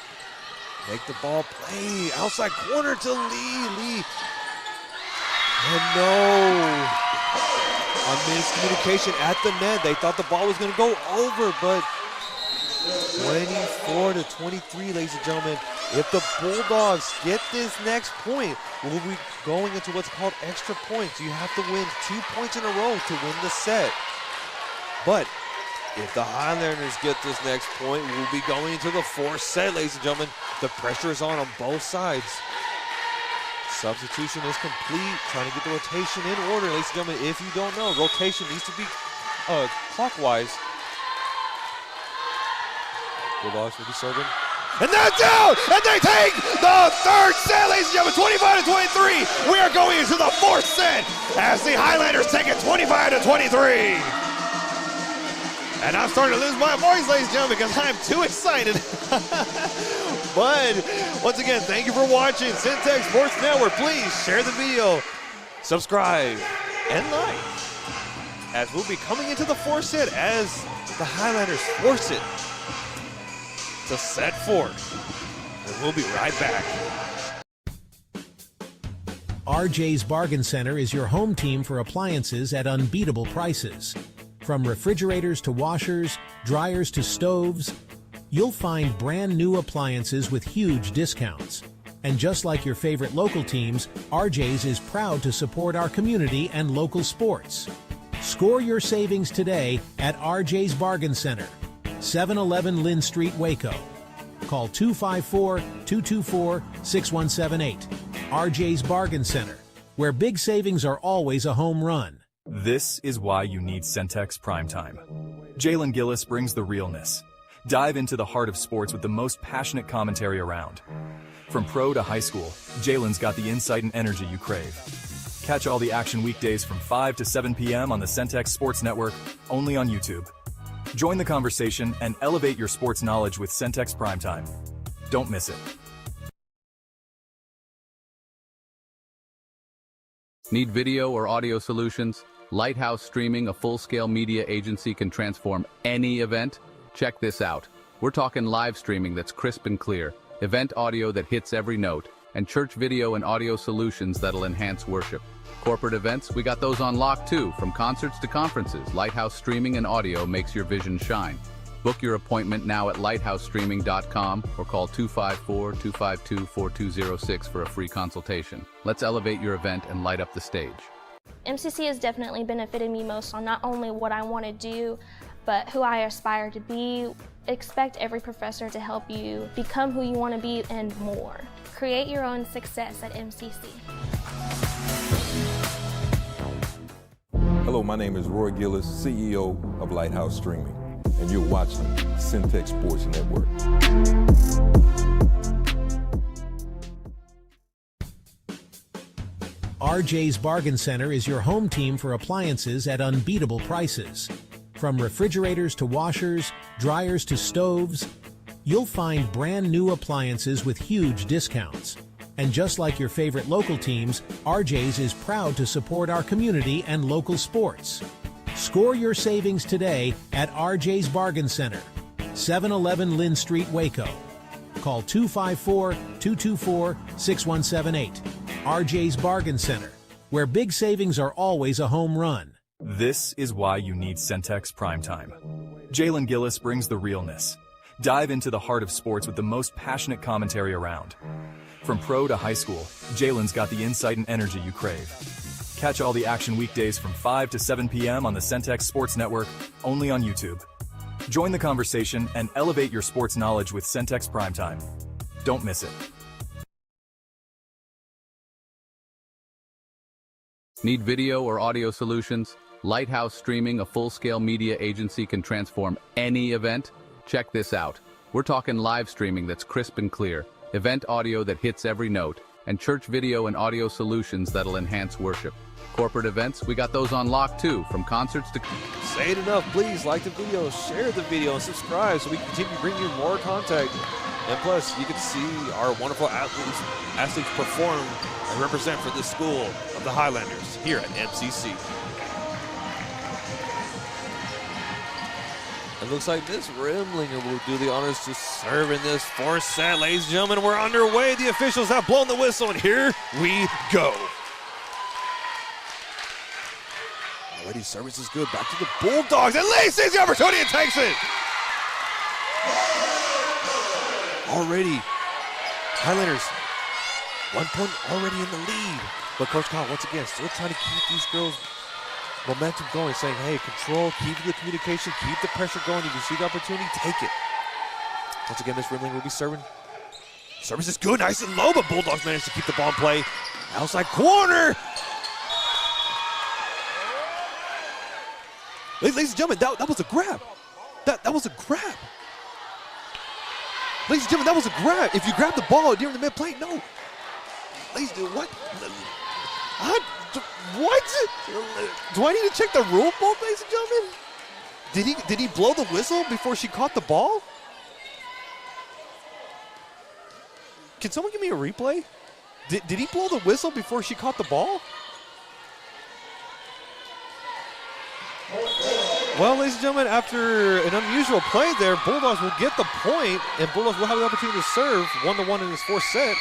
make the ball play. Outside corner to Lee. Lee. And no. A miscommunication at the net. They thought the ball was going to go over, but 24-23, ladies and gentlemen. If the Bulldogs get this next point, we'll be going into what's called extra points. You have to win 2 points in a row to win the set. But if the Highlanders get this next point, we'll be going into the fourth set, ladies and gentlemen. The pressure is on both sides. Substitution is complete. Trying to get the rotation in order, ladies and gentlemen. If you don't know, rotation needs to be clockwise. Bulldogs will be serving. And that's out! And they take the third set, ladies and gentlemen, 25-23. We are going into the fourth set as the Highlanders take it 25-23. And I'm starting to lose my voice, ladies and gentlemen, because I'm too excited. But once again, thank you for watching Centex Sports Network. Please share the video, subscribe, and like, as we'll be coming into the fourth set as the Highlanders force it to set 4. And we'll be right back. RJ's Bargain Center is your home team for appliances at unbeatable prices. From refrigerators to washers, dryers to stoves, You'll find brand new appliances with huge discounts. And just like your favorite local teams, RJ's is proud to support our community and local sports. Score your savings today at RJ's Bargain Center, 711 Lynn Street, Waco. Call 254-224-6178. RJ's Bargain Center, where big savings are always a home run. This is why you need Centex Primetime. Jalen Gillis brings the realness. Dive into the heart of sports with the most passionate commentary around. From pro to high school, Jalen's got the insight and energy you crave. Catch all the action weekdays from 5 to 7 p.m. on the Centex Sports Network, only on YouTube. Join the conversation and elevate your sports knowledge with Centex Primetime. Don't miss it. Need video or audio solutions? Lighthouse Streaming, a full-scale media agency, can transform any event. Check this out. We're talking live streaming that's crisp and clear, event audio that hits every note, and church video and audio solutions that'll enhance worship. Corporate events, we got those on lock too. From concerts to conferences, Lighthouse Streaming and Audio makes your vision shine. Book your appointment now at lighthousestreaming.com or call 254-252-4206 for a free consultation. Let's elevate your event and light up the stage. MCC has definitely benefited me most on not only what I want to do, but who I aspire to be. Expect every professor to help you become who you want to be and more. Create your own success at MCC. Hello, my name is Roy Gillis, CEO of Lighthouse Streaming, and you're watching Centex Sports Network. RJ's Bargain Center is your home team for appliances at unbeatable prices. From refrigerators to washers, dryers to stoves, you'll find brand new appliances with huge discounts. And just like your favorite local teams, RJ's is proud to support our community and local sports. Score your savings today at RJ's Bargain Center, 711 Lynn Street, Waco. Call 254-224-6178. RJ's Bargain Center, where big savings are always a home run. This is why you need Centex Primetime. Jalen Gillis brings the realness. Dive into the heart of sports with the most passionate commentary around. From pro to high school, Jalen's got the insight and energy you crave. Catch all the action weekdays from 5 to 7 p.m. on the Centex Sports Network, only on YouTube. Join the conversation and elevate your sports knowledge with Centex Primetime. Don't miss it. Need video or audio solutions? Lighthouse Streaming, a full-scale media agency, can transform any event. Check this out. We're talking live streaming that's crisp and clear, event audio that hits every note, and church video and audio solutions that'll enhance worship. Corporate events, we got those on lock too. From concerts to... Say it enough, please like the video, share the video, and subscribe so we can continue bringing you more content. And plus, you can see our wonderful athletes perform and represent for the school of the Highlanders here at MCC. It looks like Miss Rimlinger will do the honors to serve in this fourth set. Ladies and gentlemen, we're underway. The officials have blown the whistle, and here we go. Already service is good. Back to the Bulldogs, and Lee sees the opportunity and takes it. Already, Highlanders, 1 point already in the lead. But Coach Kyle, once again, still trying to keep these girls' momentum going, saying, hey, control, keep the communication, keep the pressure going. If you see the opportunity, take it. Once again, Miss Rimling will be serving. Service is good, nice and low, but Bulldogs managed to keep the ball in play. Outside corner. Ladies and gentlemen, that was a grab. That was a grab. Ladies and gentlemen, that was a grab. If you grab the ball during the mid-play, no. Ladies, what? What? Do I need to check the rule book, ladies and gentlemen? Did he blow the whistle before she caught the ball? Can someone give me a replay? Did he blow the whistle before she caught the ball? Well, ladies and gentlemen, after an unusual play there, Bulldogs will get the point, and Bulldogs will have the opportunity to serve 1-1 in this fourth set.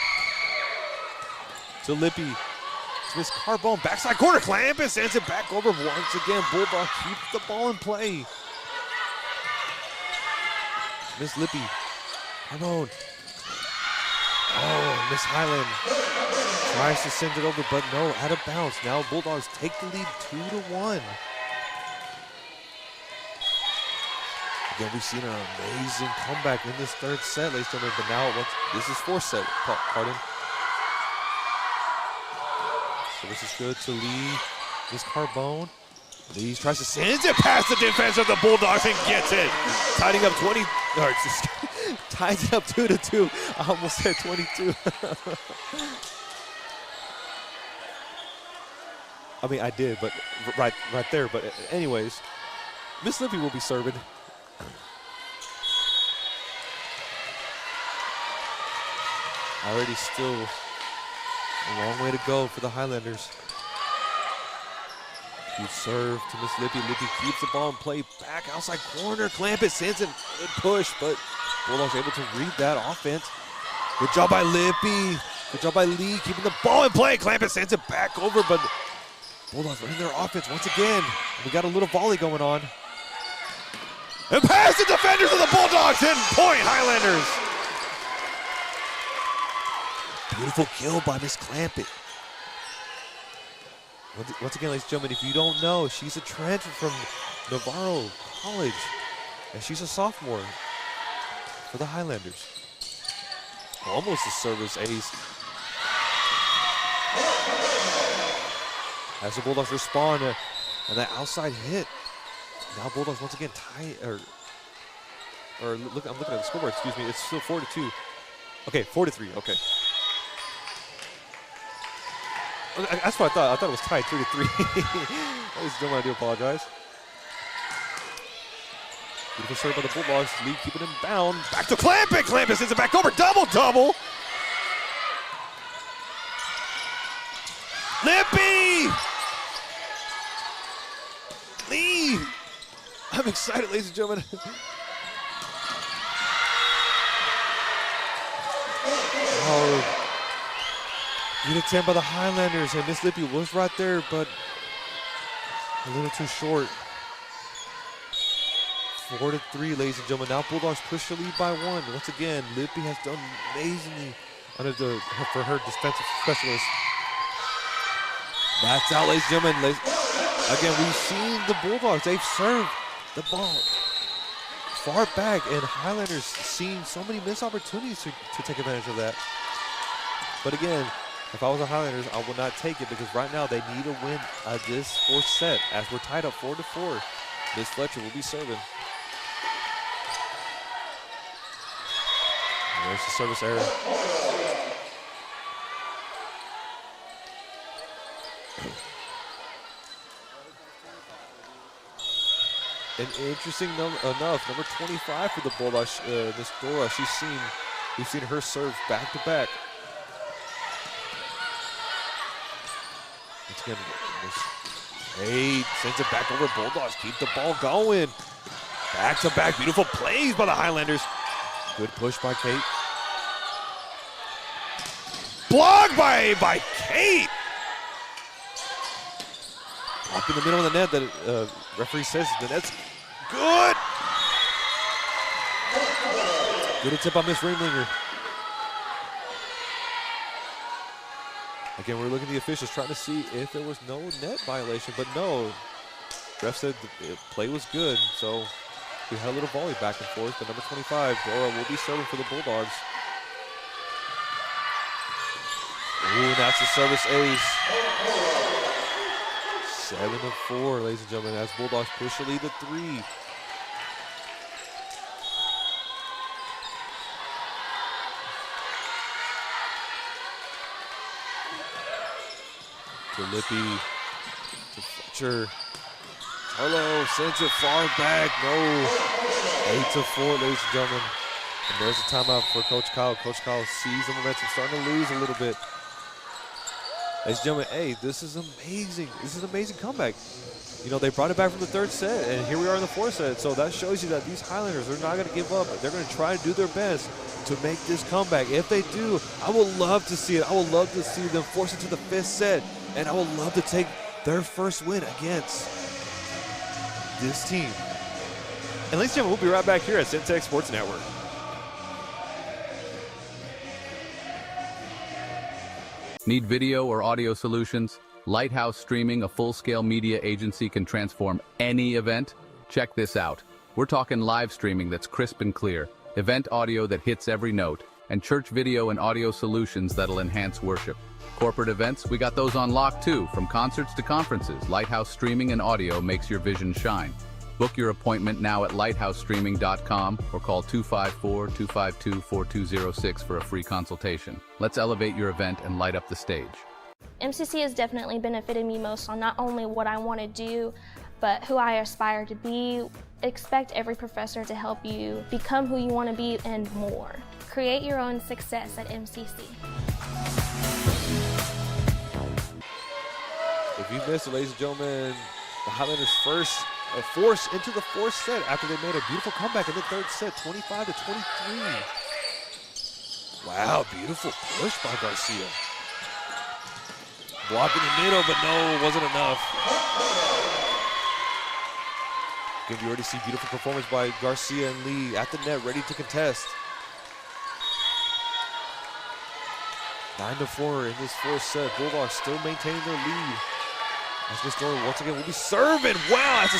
To Lippy. To Miss Carbone, backside corner, clamp and sends it back over once again. Bulldogs keep the ball in play. Miss Lippy. Carbone. Oh, Miss Highland tries to send it over, but no, out of bounds. Now Bulldogs take the lead 2-1. Again, we've seen an amazing comeback in this third set, ladies and gentlemen, but now this is fourth set, pardon. So this is good to Lee. Miss Carbone. Lee tries to send it past the defense of the Bulldogs and gets it. Tying up 20, or just ties it up 2-2. I almost said 22. I mean, I did, but right there. But anyways, Miss Lippy will be serving. Already still a long way to go for the Highlanders. Good serve to Miss Lippy. Lippy keeps the ball in play. Back outside corner. Clampett sends it. Good push, but Bulldogs able to read that offense. Good job by Lippy. Good job by Lee keeping the ball in play. Clampett sends it back over, but Bulldogs running their offense once again. We got a little volley going on. And past the defenders of the Bulldogs and point Highlanders. Beautiful kill by Miss Clampett. Once again, ladies and gentlemen, if you don't know, she's a transfer from Navarro College, and she's a sophomore for the Highlanders. Almost a service ace. As the Bulldogs respond, and that outside hit. Now Bulldogs once again tie, or look, I'm looking at the scoreboard, excuse me, it's still 4-2. Okay, 4-3, okay. That's what I thought. I thought it was tied 3-3. Ladies and gentlemen, I do apologize. Beautiful serve by the Bulldogs. Lee keeping him bound. Back to Clampett. Clampett sends it back over. Double. Lippy! Lee! I'm excited, ladies and gentlemen. Oh. Good attempt by the Highlanders, and Miss Lippy was right there, but a little too short. 4-3, ladies and gentlemen. Now Bulldogs push the lead by 1. Once again, Lippy has done amazingly for her defensive specialist. That's out, ladies and gentlemen. Again, we've seen the Bulldogs. They've served the ball far back, and Highlanders seen so many missed opportunities to take advantage of that. But again, if I was the Highlanders, I would not take it because right now they need to win this fourth set as we're tied up 4-4. Miss Fletcher will be serving. And there's the service error. And interesting enough, number 25 for the Bulldogs, Miss Dora, we've seen her serve back to back. Once again, Miss 8 sends it back over. Bulldogs keep the ball going. Back to back, beautiful plays by the Highlanders. Good push by Kate. Blocked by Kate. Blocked in the middle of the net. That referee says the net's good. Good attempt by Miss Ringlinger. Again, we're looking at the officials trying to see if there was no net violation, but no. Ref said the play was good, so we had a little volley back and forth, but number 25, Dora, will be serving for the Bulldogs. Ooh, that's a service ace. 7-4, ladies and gentlemen, as Bulldogs push the lead to 3. To Lippy, to Fletcher. Hello, sends it far back. No. 8-4, ladies and gentlemen. And there's a timeout for Coach Kyle. Coach Kyle sees the momentum starting to lose a little bit. Ladies and gentlemen, hey, this is amazing. This is an amazing comeback. You know, they brought it back from the third set, and here we are in the fourth set. So that shows you that these Highlanders are not going to give up. They're going to try to do their best to make this comeback. If they do, I would love to see it. I would love to see them force it to the fifth set, and I would love to take their first win against this team. And ladies and gentlemen, we'll be right back here at Centex Sports Network. Need video or audio solutions? Lighthouse Streaming, a full-scale media agency, can transform any event. Check this out. We're talking live streaming that's crisp and clear, event audio that hits every note, and church video and audio solutions that'll enhance worship. Corporate events, we got those on lock too. From concerts to conferences, Lighthouse Streaming and Audio makes your vision shine. Book your appointment now at lighthousestreaming.com or call 254-252-4206 for a free consultation. Let's elevate your event and light up the stage. MCC has definitely benefited me most on not only what I want to do, but who I aspire to be. Expect every professor to help you become who you want to be and more. Create your own success at MCC. If you missed it, ladies and gentlemen, the Highlanders forced into the fourth set after they made a beautiful comeback in the third set, 25-23. Wow, beautiful push by Garcia. Block in the middle, but no, wasn't enough. Again, you already see beautiful performance by Garcia and Lee at the net, ready to contest. 9-4 in this fourth set. Bulldogs still maintaining their lead. As Miss Dory once again will be serving. Wow, that's a...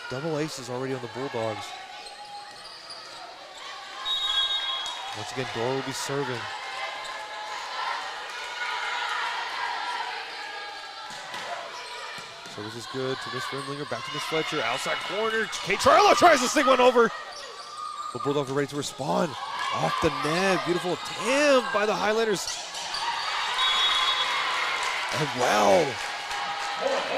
Double aces already on the Bulldogs. Once again, Dora will be serving. Service is good to Miss Rimlinger, back to Miss Fletcher, outside corner. Kate Charlo tries to stick one over. But Bulldogs are ready to respond. Off the net, beautiful attempt by the Highlanders. And wow,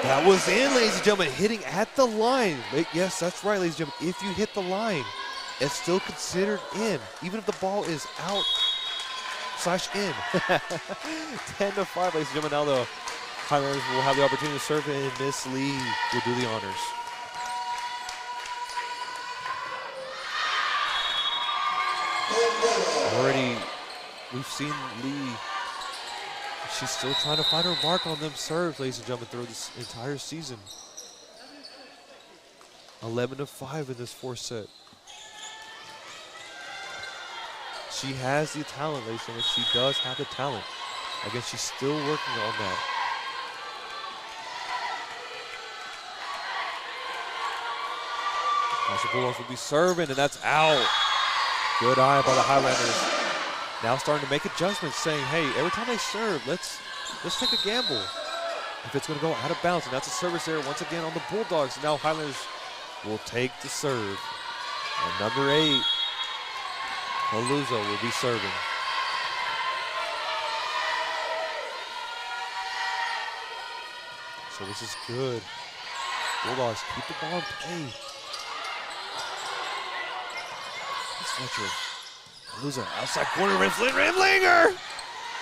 that was in, ladies and gentlemen, hitting at the line. Yes, that's right, ladies and gentlemen. If you hit the line, it's still considered in, even if the ball is out / in. 10-5, ladies and gentlemen. Now the Highlanders will have the opportunity to serve, and Miss Lee will do the honors. Already, we've seen Lee. She's still trying to find her mark on them serves, ladies and gentlemen, through this entire season. 11-5 in this fourth set. She has the talent, ladies and gentlemen. She does have the talent. Again, she's still working on that. National Bulldogs will be serving, and that's out. Good eye by the Highlanders. Now starting to make adjustments, saying, hey, every time they serve, let's take a gamble. If it's going to go out of bounds, and that's a service there once again on the Bulldogs. Now Highlanders will take the serve. And number 8, Maluzo will be serving. So this is good. Bulldogs keep the ball in play. Fletcher. Loser outside corner, Rimlinger!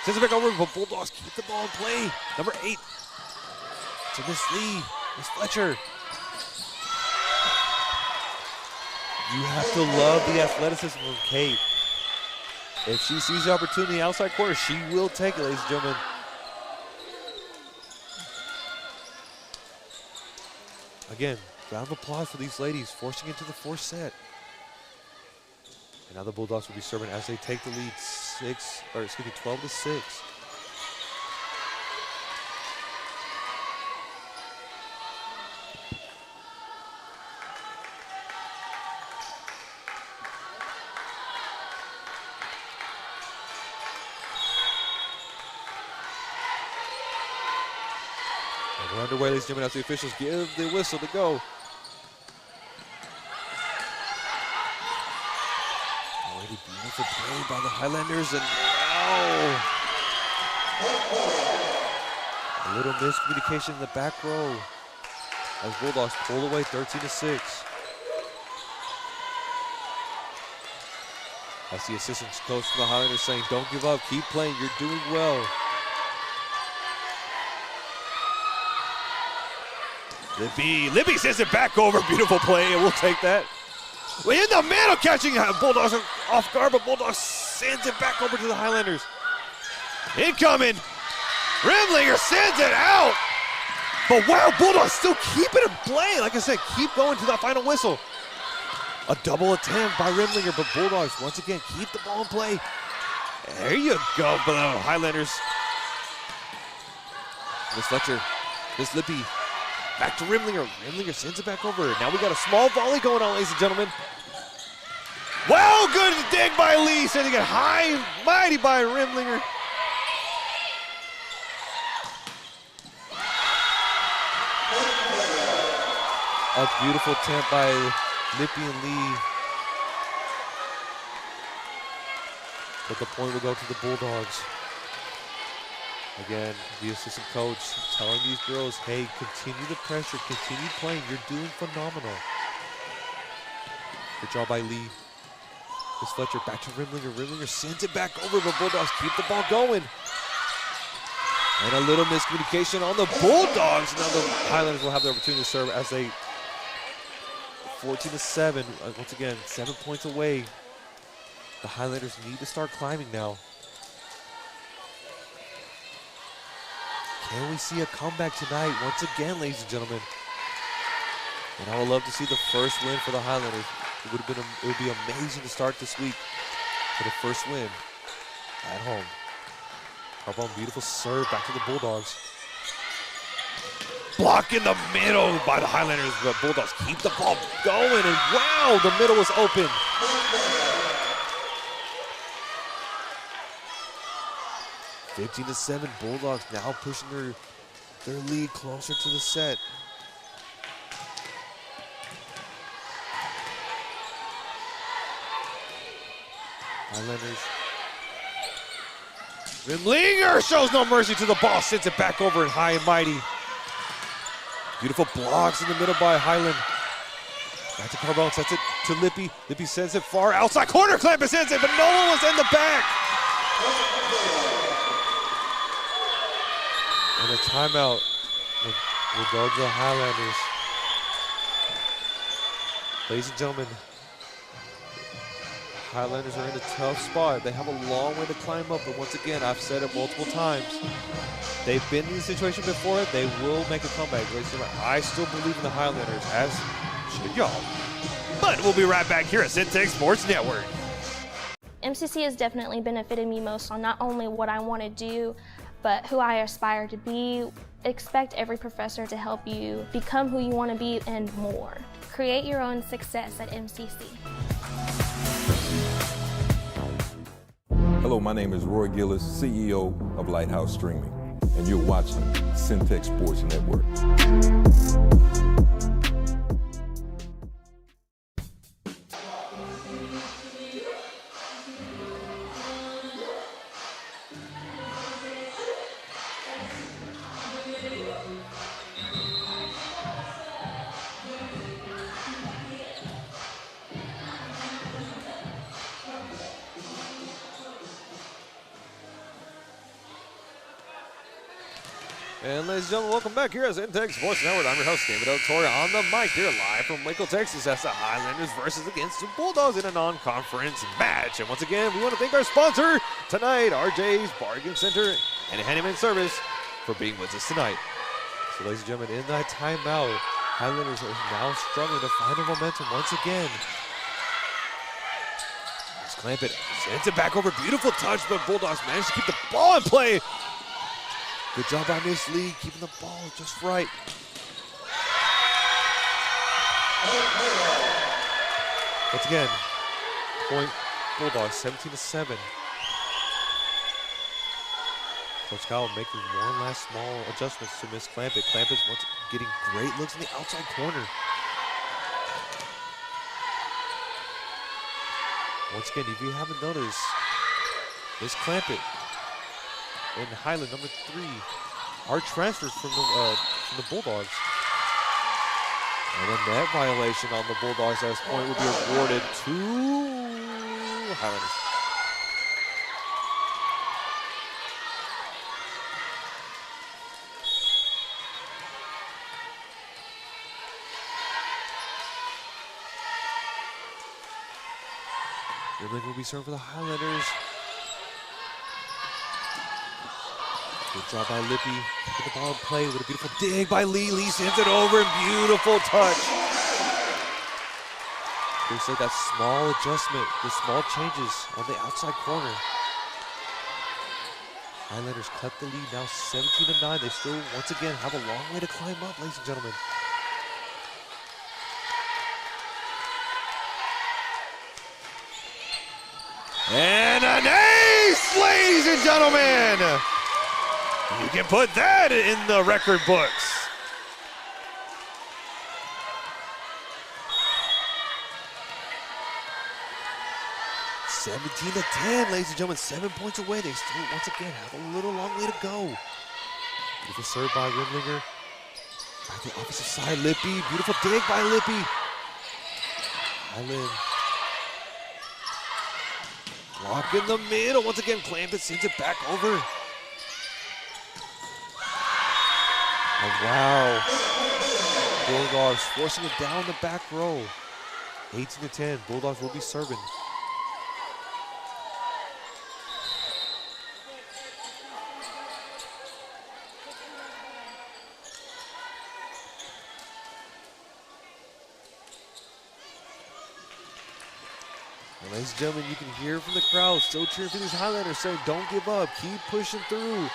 Sends it back over, but Bulldogs keep the ball in play. Number 8 to Miss Lee, Miss Fletcher. You have to love the athleticism of Kate. If she sees the opportunity outside corner, she will take it, ladies and gentlemen. Again, round of applause for these ladies forcing into the fourth set. And now the Bulldogs will be serving as they take the lead 12-6. And we're underway, ladies and gentlemen, as the officials give the whistle to go. Beautiful play by the Highlanders, and wow! A little miscommunication in the back row as Bulldogs pull away 13-6. As the assistant coach from the Highlanders saying, don't give up, keep playing, you're doing well. Libby sends it back over, beautiful play, and we'll take that. In the middle, catching Bulldogs off guard, but Bulldogs sends it back over to the Highlanders. Incoming. Rimlinger sends it out. But wow, Bulldogs still keep it in play. Like I said, keep going to that final whistle. A double attempt by Rimlinger, but Bulldogs once again keep the ball in play. There you go, but the Highlanders. Miss Fletcher, Miss Lippy, back to Rimlinger. Rimlinger sends it back over. Now we got a small volley going on, ladies and gentlemen. Wow, good dig by Lee, sending it high, mighty by Rimlinger. A beautiful attempt by Lippy and Lee. But the point will go to the Bulldogs. Again, the assistant coach telling these girls, hey, continue the pressure, continue playing. You're doing phenomenal. Good job by Lee. Miss Fletcher back to Rimlinger. Rimlinger sends it back over, but Bulldogs keep the ball going. And a little miscommunication on the Bulldogs. Now the Highlanders will have the opportunity to serve as they 14-7. Once again, 7 points away. The Highlanders need to start climbing now. Can we see a comeback tonight once again, ladies and gentlemen? And I would love to see the first win for the Highlanders. It would be amazing to start this week for the first win at home. Carbone, beautiful serve back to the Bulldogs. Block in the middle by the Highlanders, but Bulldogs keep the ball going, and wow, the middle was open. (15-7), Bulldogs now pushing their lead closer to the set. Highlanders. Rimlinger shows no mercy to the ball, sends it back over and high and mighty. Beautiful blocks in the middle by Highland. Back to Carbone, sets it to Lippy. Lippy sends it far outside corner. Clampett sends it, but no one was in the back. And a timeout will go to the Highlanders. Ladies and gentlemen, Highlanders are in a tough spot. They have a long way to climb up, but once again, I've said it multiple times. They've been in this situation before. They will make a comeback. Ladies and gentlemen, I still believe in the Highlanders, as should y'all. But we'll be right back here at Centex Sports Network. MCC has definitely benefited me most on not only what I want to do, but who I aspire to be. Expect every professor to help you become who you want to be and more. Create your own success at MCC. Hello, my name is Roy Gillis, CEO of Lighthouse Streaming, and you're watching Centex Sports Network. And ladies and gentlemen, welcome back here at Centex Sports Network. I'm your host, David Torre, on the mic here live from Waco, Texas. That's the Highlanders versus against the Bulldogs in a non-conference match. And once again, we want to thank our sponsor tonight, RJ's Bargain Center and Handyman Service, for being with us tonight. So ladies and gentlemen, in that timeout, Highlanders are now struggling to find their momentum once again. Let's clamp it, sends it back over, beautiful touch, but Bulldogs managed to keep the ball in play. Good job by Miss Lee, keeping the ball just right. Once again, point Bulldogs, 17-7. Coach Kyle making one last small adjustments to Miss Clampett. Clampett's once getting great looks in the outside corner. Once again, if you haven't noticed, Miss Clampett and Highland, number 3, are transfers from the Bulldogs. And a net violation on the Bulldogs at this point will be awarded to Highlanders. Dribbling will be served for the Highlanders. Good job by Lippy. Get the ball in play with a beautiful dig by Lee. Lee sends it over and beautiful touch. Looks like that small adjustment, the small changes on the outside corner. Highlanders cut the lead now 17-9. They still, once again, have a long way to climb up, ladies and gentlemen. And an ace, ladies and gentlemen! You can put that in the record books. (17-10), ladies and gentlemen, 7 points away. They still, once again, have a little long way to go. Beautiful serve by Rimlinger. Back to the opposite side, Lippy. Beautiful dig by Lippy. Highland. Block in the middle. Once again, Clampett sends it back over. Oh, wow. Bulldogs forcing it down the back row. 18-10. Bulldogs will be serving. Ladies and gentlemen, you can hear from the crowd still cheering for these Highlanders, saying don't give up, keep pushing through.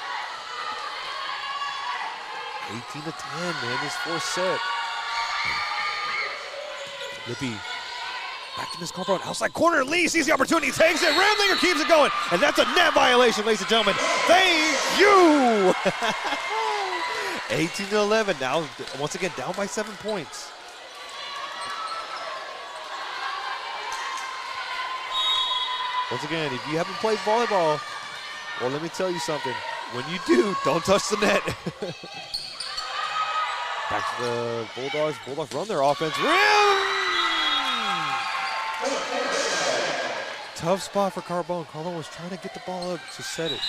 18-10, man, this fourth set. Lippy, back to Miss Carpenter, outside corner, Lee sees the opportunity, takes it, Ramlinger keeps it going, and that's a net violation, ladies and gentlemen. Thank you! 18-11, now once again down by 7 points. Once again, if you haven't played volleyball, well, let me tell you something. When you do, don't touch the net. Back to the Bulldogs. Bulldogs run their offense. Tough spot for Carbone. Carbone was trying to get the ball up to set it.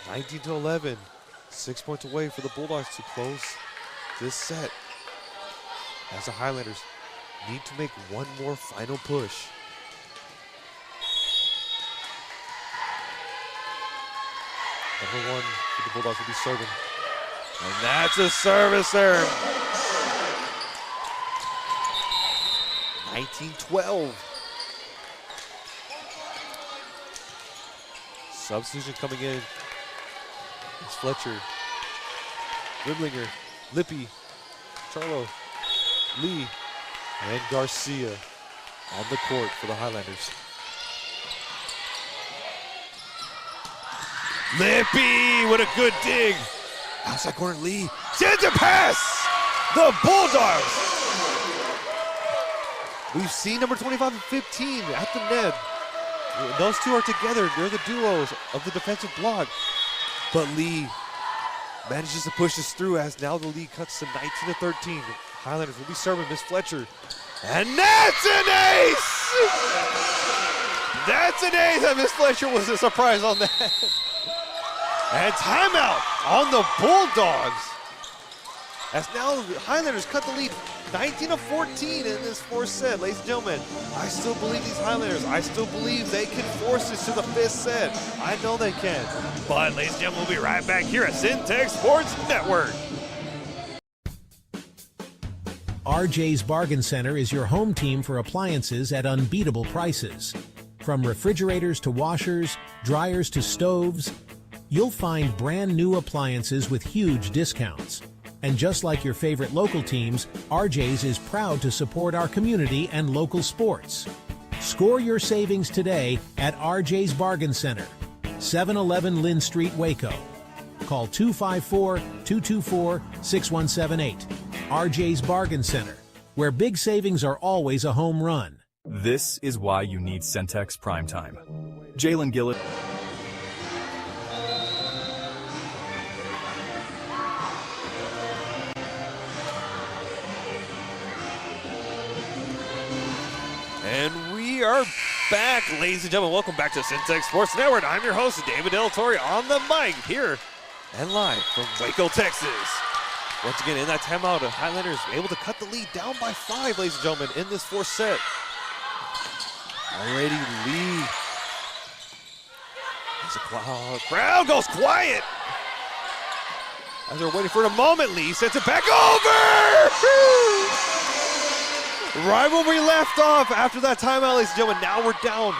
(19-11). 6 points away for the Bulldogs to close this set, as the Highlanders need to make one more final push. Number one for the Bulldogs will be serving. And that's a service there. 19-12. Substitution coming in. It's Fletcher, Rimlinger, Lippy, Charlo, Lee, and Garcia on the court for the Highlanders. Lippy with a good dig. Outside corner, Lee sends a pass. The Bulldogs. We've seen number 25 and 15 at the net. Those two are together. They're the duos of the defensive block. But Lee manages to push this through, as now the lead cuts to 19-13. Highlanders will be serving Miss Fletcher. And that's an ace! That's an ace, and Miss Fletcher was a surprise on that. And timeout on the Bulldogs. As now the Highlanders cut the lead 19-14 in this fourth set. Ladies and gentlemen, I still believe these Highlanders. I still believe they can force this to the fifth set. I know they can. But ladies and gentlemen, we'll be right back here at Centex Sports Network. RJ's Bargain Center is your home team for appliances at unbeatable prices. From refrigerators to washers, dryers to stoves, you'll find brand new appliances with huge discounts. And just like your favorite local teams, RJ's is proud to support our community and local sports. Score your savings today at RJ's Bargain Center, 711 Lynn Street, Waco. Call 254-224-6178. RJ's Bargain Center, where big savings are always a home run. This is why you need Centex Primetime. Jalen Gillis. And we are back, ladies and gentlemen. Welcome back to Centex Sports Network. I'm your host, David Del Torre, on the mic here and live from Waco, Texas. Once again, in that timeout, the Highlanders able to cut the lead down by 5, ladies and gentlemen, in this fourth set. already lead. As the crowd goes quiet. As they're waiting for the moment, Lee sends it back over! Right when we left off after that timeout, ladies and gentlemen, now we're down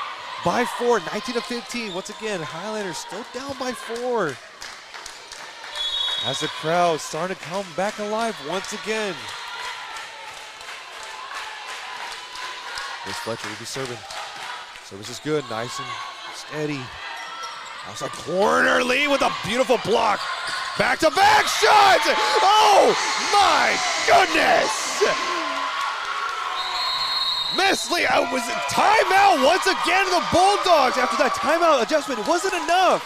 by 4, 19-15. Once again, Highlanders still down by 4. As the crowd starting to come back alive once again. Miss Fletcher will be serving. Service is good, nice and steady. Outside corner, Lee with a beautiful block. Back-to-back shots! Oh my goodness! Miss Lee, it was a timeout once again. The Bulldogs, after that timeout adjustment, it wasn't enough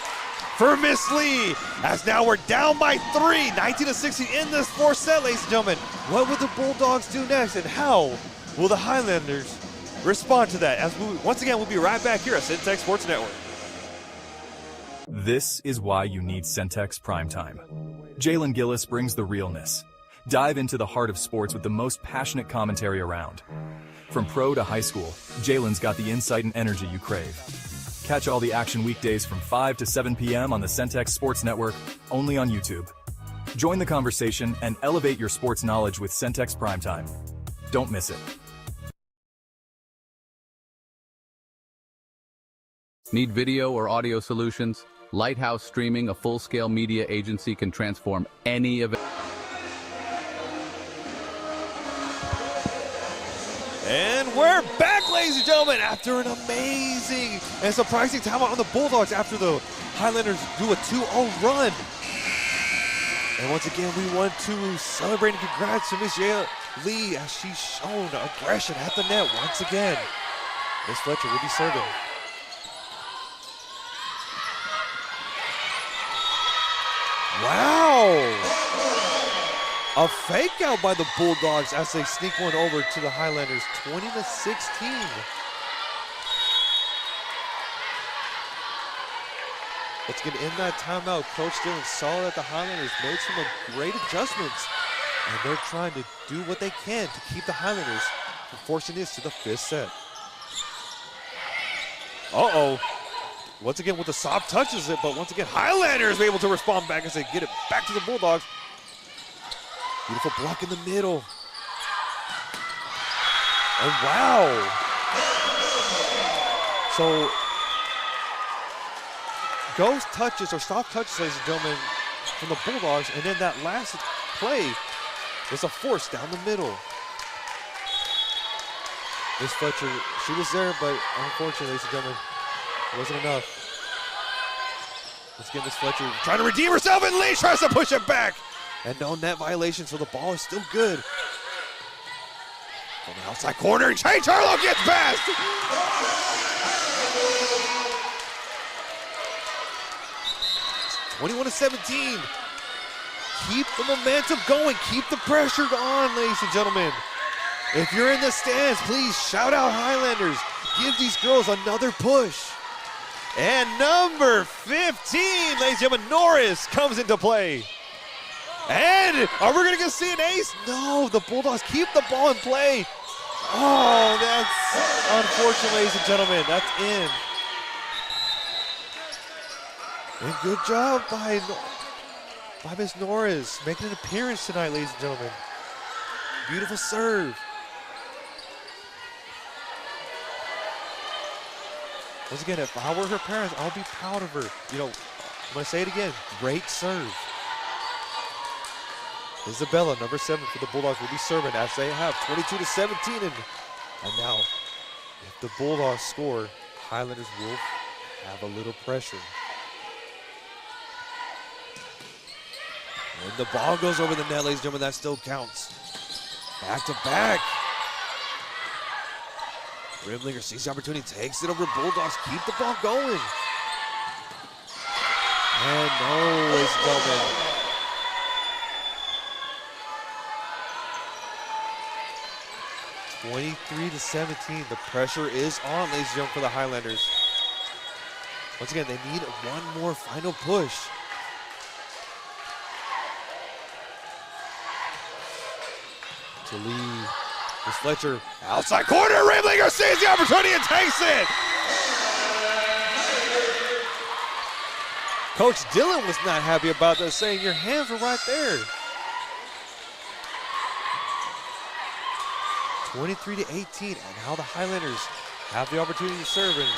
for Miss Lee. As now we're down by 3, 19-16 in this fourth set, ladies and gentlemen. What will the Bulldogs do next, and how will the Highlanders respond to that? As once again, we'll be right back here at Centex Sports Network. This is why you need Centex Primetime. Jalen Gillis brings the realness. Dive into the heart of sports with the most passionate commentary around. From pro to high school, Jalen's got the insight and energy you crave. Catch all the action weekdays from 5 to 7 p.m. on the Centex Sports Network, only on YouTube. Join the conversation and elevate your sports knowledge with Centex Primetime. Don't miss it. Need video or audio solutions? Lighthouse Streaming, a full-scale media agency, can transform any event. And we're back, ladies and gentlemen, after an amazing and surprising timeout on the Bulldogs after the Highlanders do a 2-0 run. And once again, we want to celebrate and congrats to Miss Lee as she's shown aggression at the net once again. Miss Fletcher will be serving. Wow! A fake out by the Bulldogs as they sneak one over to the Highlanders, 20-16. Let's get in that timeout. Coach Dillon saw that the Highlanders made some great adjustments, and they're trying to do what they can to keep the Highlanders from forcing this to the 5th set. Uh-oh. Once again with the soft touches it, but once again, Highlanders are able to respond back as they get it back to the Bulldogs. Beautiful block in the middle. And wow. So, those touches or soft touches, ladies and gentlemen, from the Bulldogs, and then that last play was a force down the middle. Miss Fletcher, she was there, but unfortunately, ladies and gentlemen, it wasn't enough. Let's get Miss Fletcher trying to redeem herself, and Lee tries to push it back. And no net violation, so the ball is still good. From the outside corner, Jay Charlo gets past. 21-17. Keep the momentum going. Keep the pressure on, ladies and gentlemen. If you're in the stands, please shout out Highlanders. Give these girls another push. And number 15, ladies and gentlemen, Norris comes into play. And are we going to see an ace? No, the Bulldogs keep the ball in play. Oh, that's unfortunate, ladies and gentlemen. That's in. And good job by Miss Norris, making an appearance tonight, ladies and gentlemen. Beautiful serve. Once again, if I were her parents, I'll be proud of her. You know, I'm going to say it again. Great serve. Isabella, number 7 for the Bulldogs, will be serving as they have 22-17. And now, if the Bulldogs score, Highlanders will have a little pressure. And the ball goes over the net, ladies and gentlemen. That still counts. Back to back. Rimlinger sees the opportunity, takes it over. Bulldogs keep the ball going. And no, ladies and gentlemen. (23-17). The pressure is on, ladies and gentlemen, for the Highlanders. Once again, they need one more final push. To Lee. Miss Fletcher, outside corner. Rimlinger sees the opportunity and takes it. Coach Dillon was not happy about that, saying your hands were right there. 23-18, and now the Highlanders have the opportunity to serve, and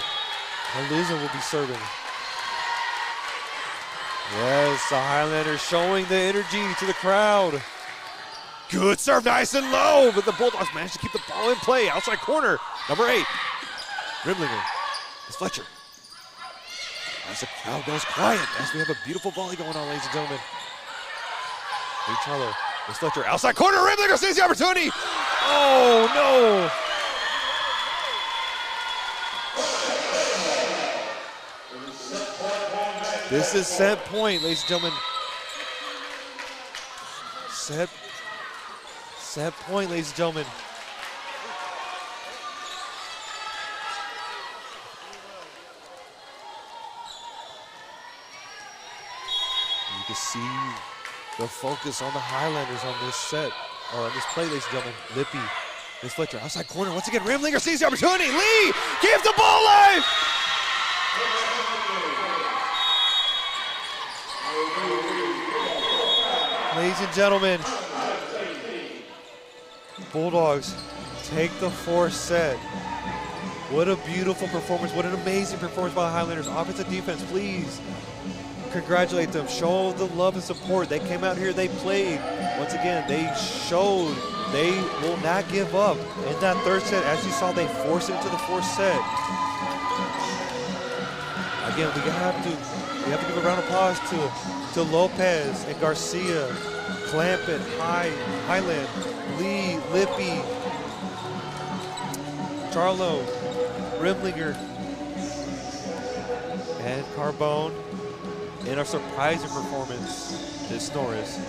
Palooza will be serving. Yes, the Highlanders showing the energy to the crowd. Good serve, nice and low, but the Bulldogs managed to keep the ball in play. Outside corner, number 8, Rimlinger. It's Fletcher. As the crowd goes quiet, as we have a beautiful volley going on, ladies and gentlemen. Lee Charlo, it's Fletcher, outside corner, Rimlinger sees the opportunity. Oh, no. This is set point, ladies and gentlemen. Set point, ladies and gentlemen. You can see the focus on the Highlanders on this set, or on this play, ladies and gentlemen. Lippy, Miss Fletcher, outside corner. Once again, Rimlinger sees the opportunity. Lee keeps the ball alive. Ladies and gentlemen, Bulldogs take the 4th set. What a beautiful performance. What an amazing performance by the Highlanders. Offense and defense, please congratulate them. Show the love and support. They came out here, they played. Once again, they showed they will not give up. In that 3rd set, as you saw, they forced it into the 4th set. Again, we have to give a round of applause to Lopez and Garcia, Clampett, Highland, Lee, Lippy, Charlo, Rimlinger, and Carbone. In our surprising performance, Miss Norris.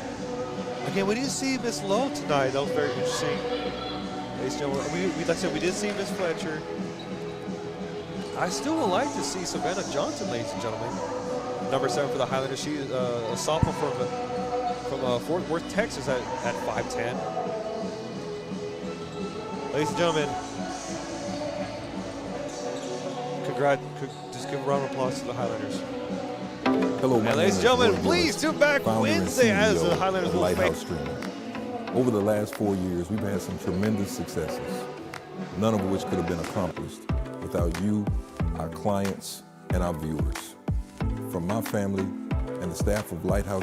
Again, we didn't see Miss Lowe tonight. That was very interesting. Ladies and gentlemen, like I said, we did see Miss Fletcher. I still would like to see Savannah Johnson, ladies and gentlemen. Number 7 for the Highlanders. She is a sophomore from Fort Worth, Texas at 5'10". Ladies and gentlemen, just give a round of applause to the Highlanders. Hello, my and ladies and gentlemen, please tune back Wednesday as the Highlanders will Lighthouse Streaming. Over the last 4 years, we've had some tremendous successes, none of which could have been accomplished without you, our clients, and our viewers. From my family and the staff of Lighthouse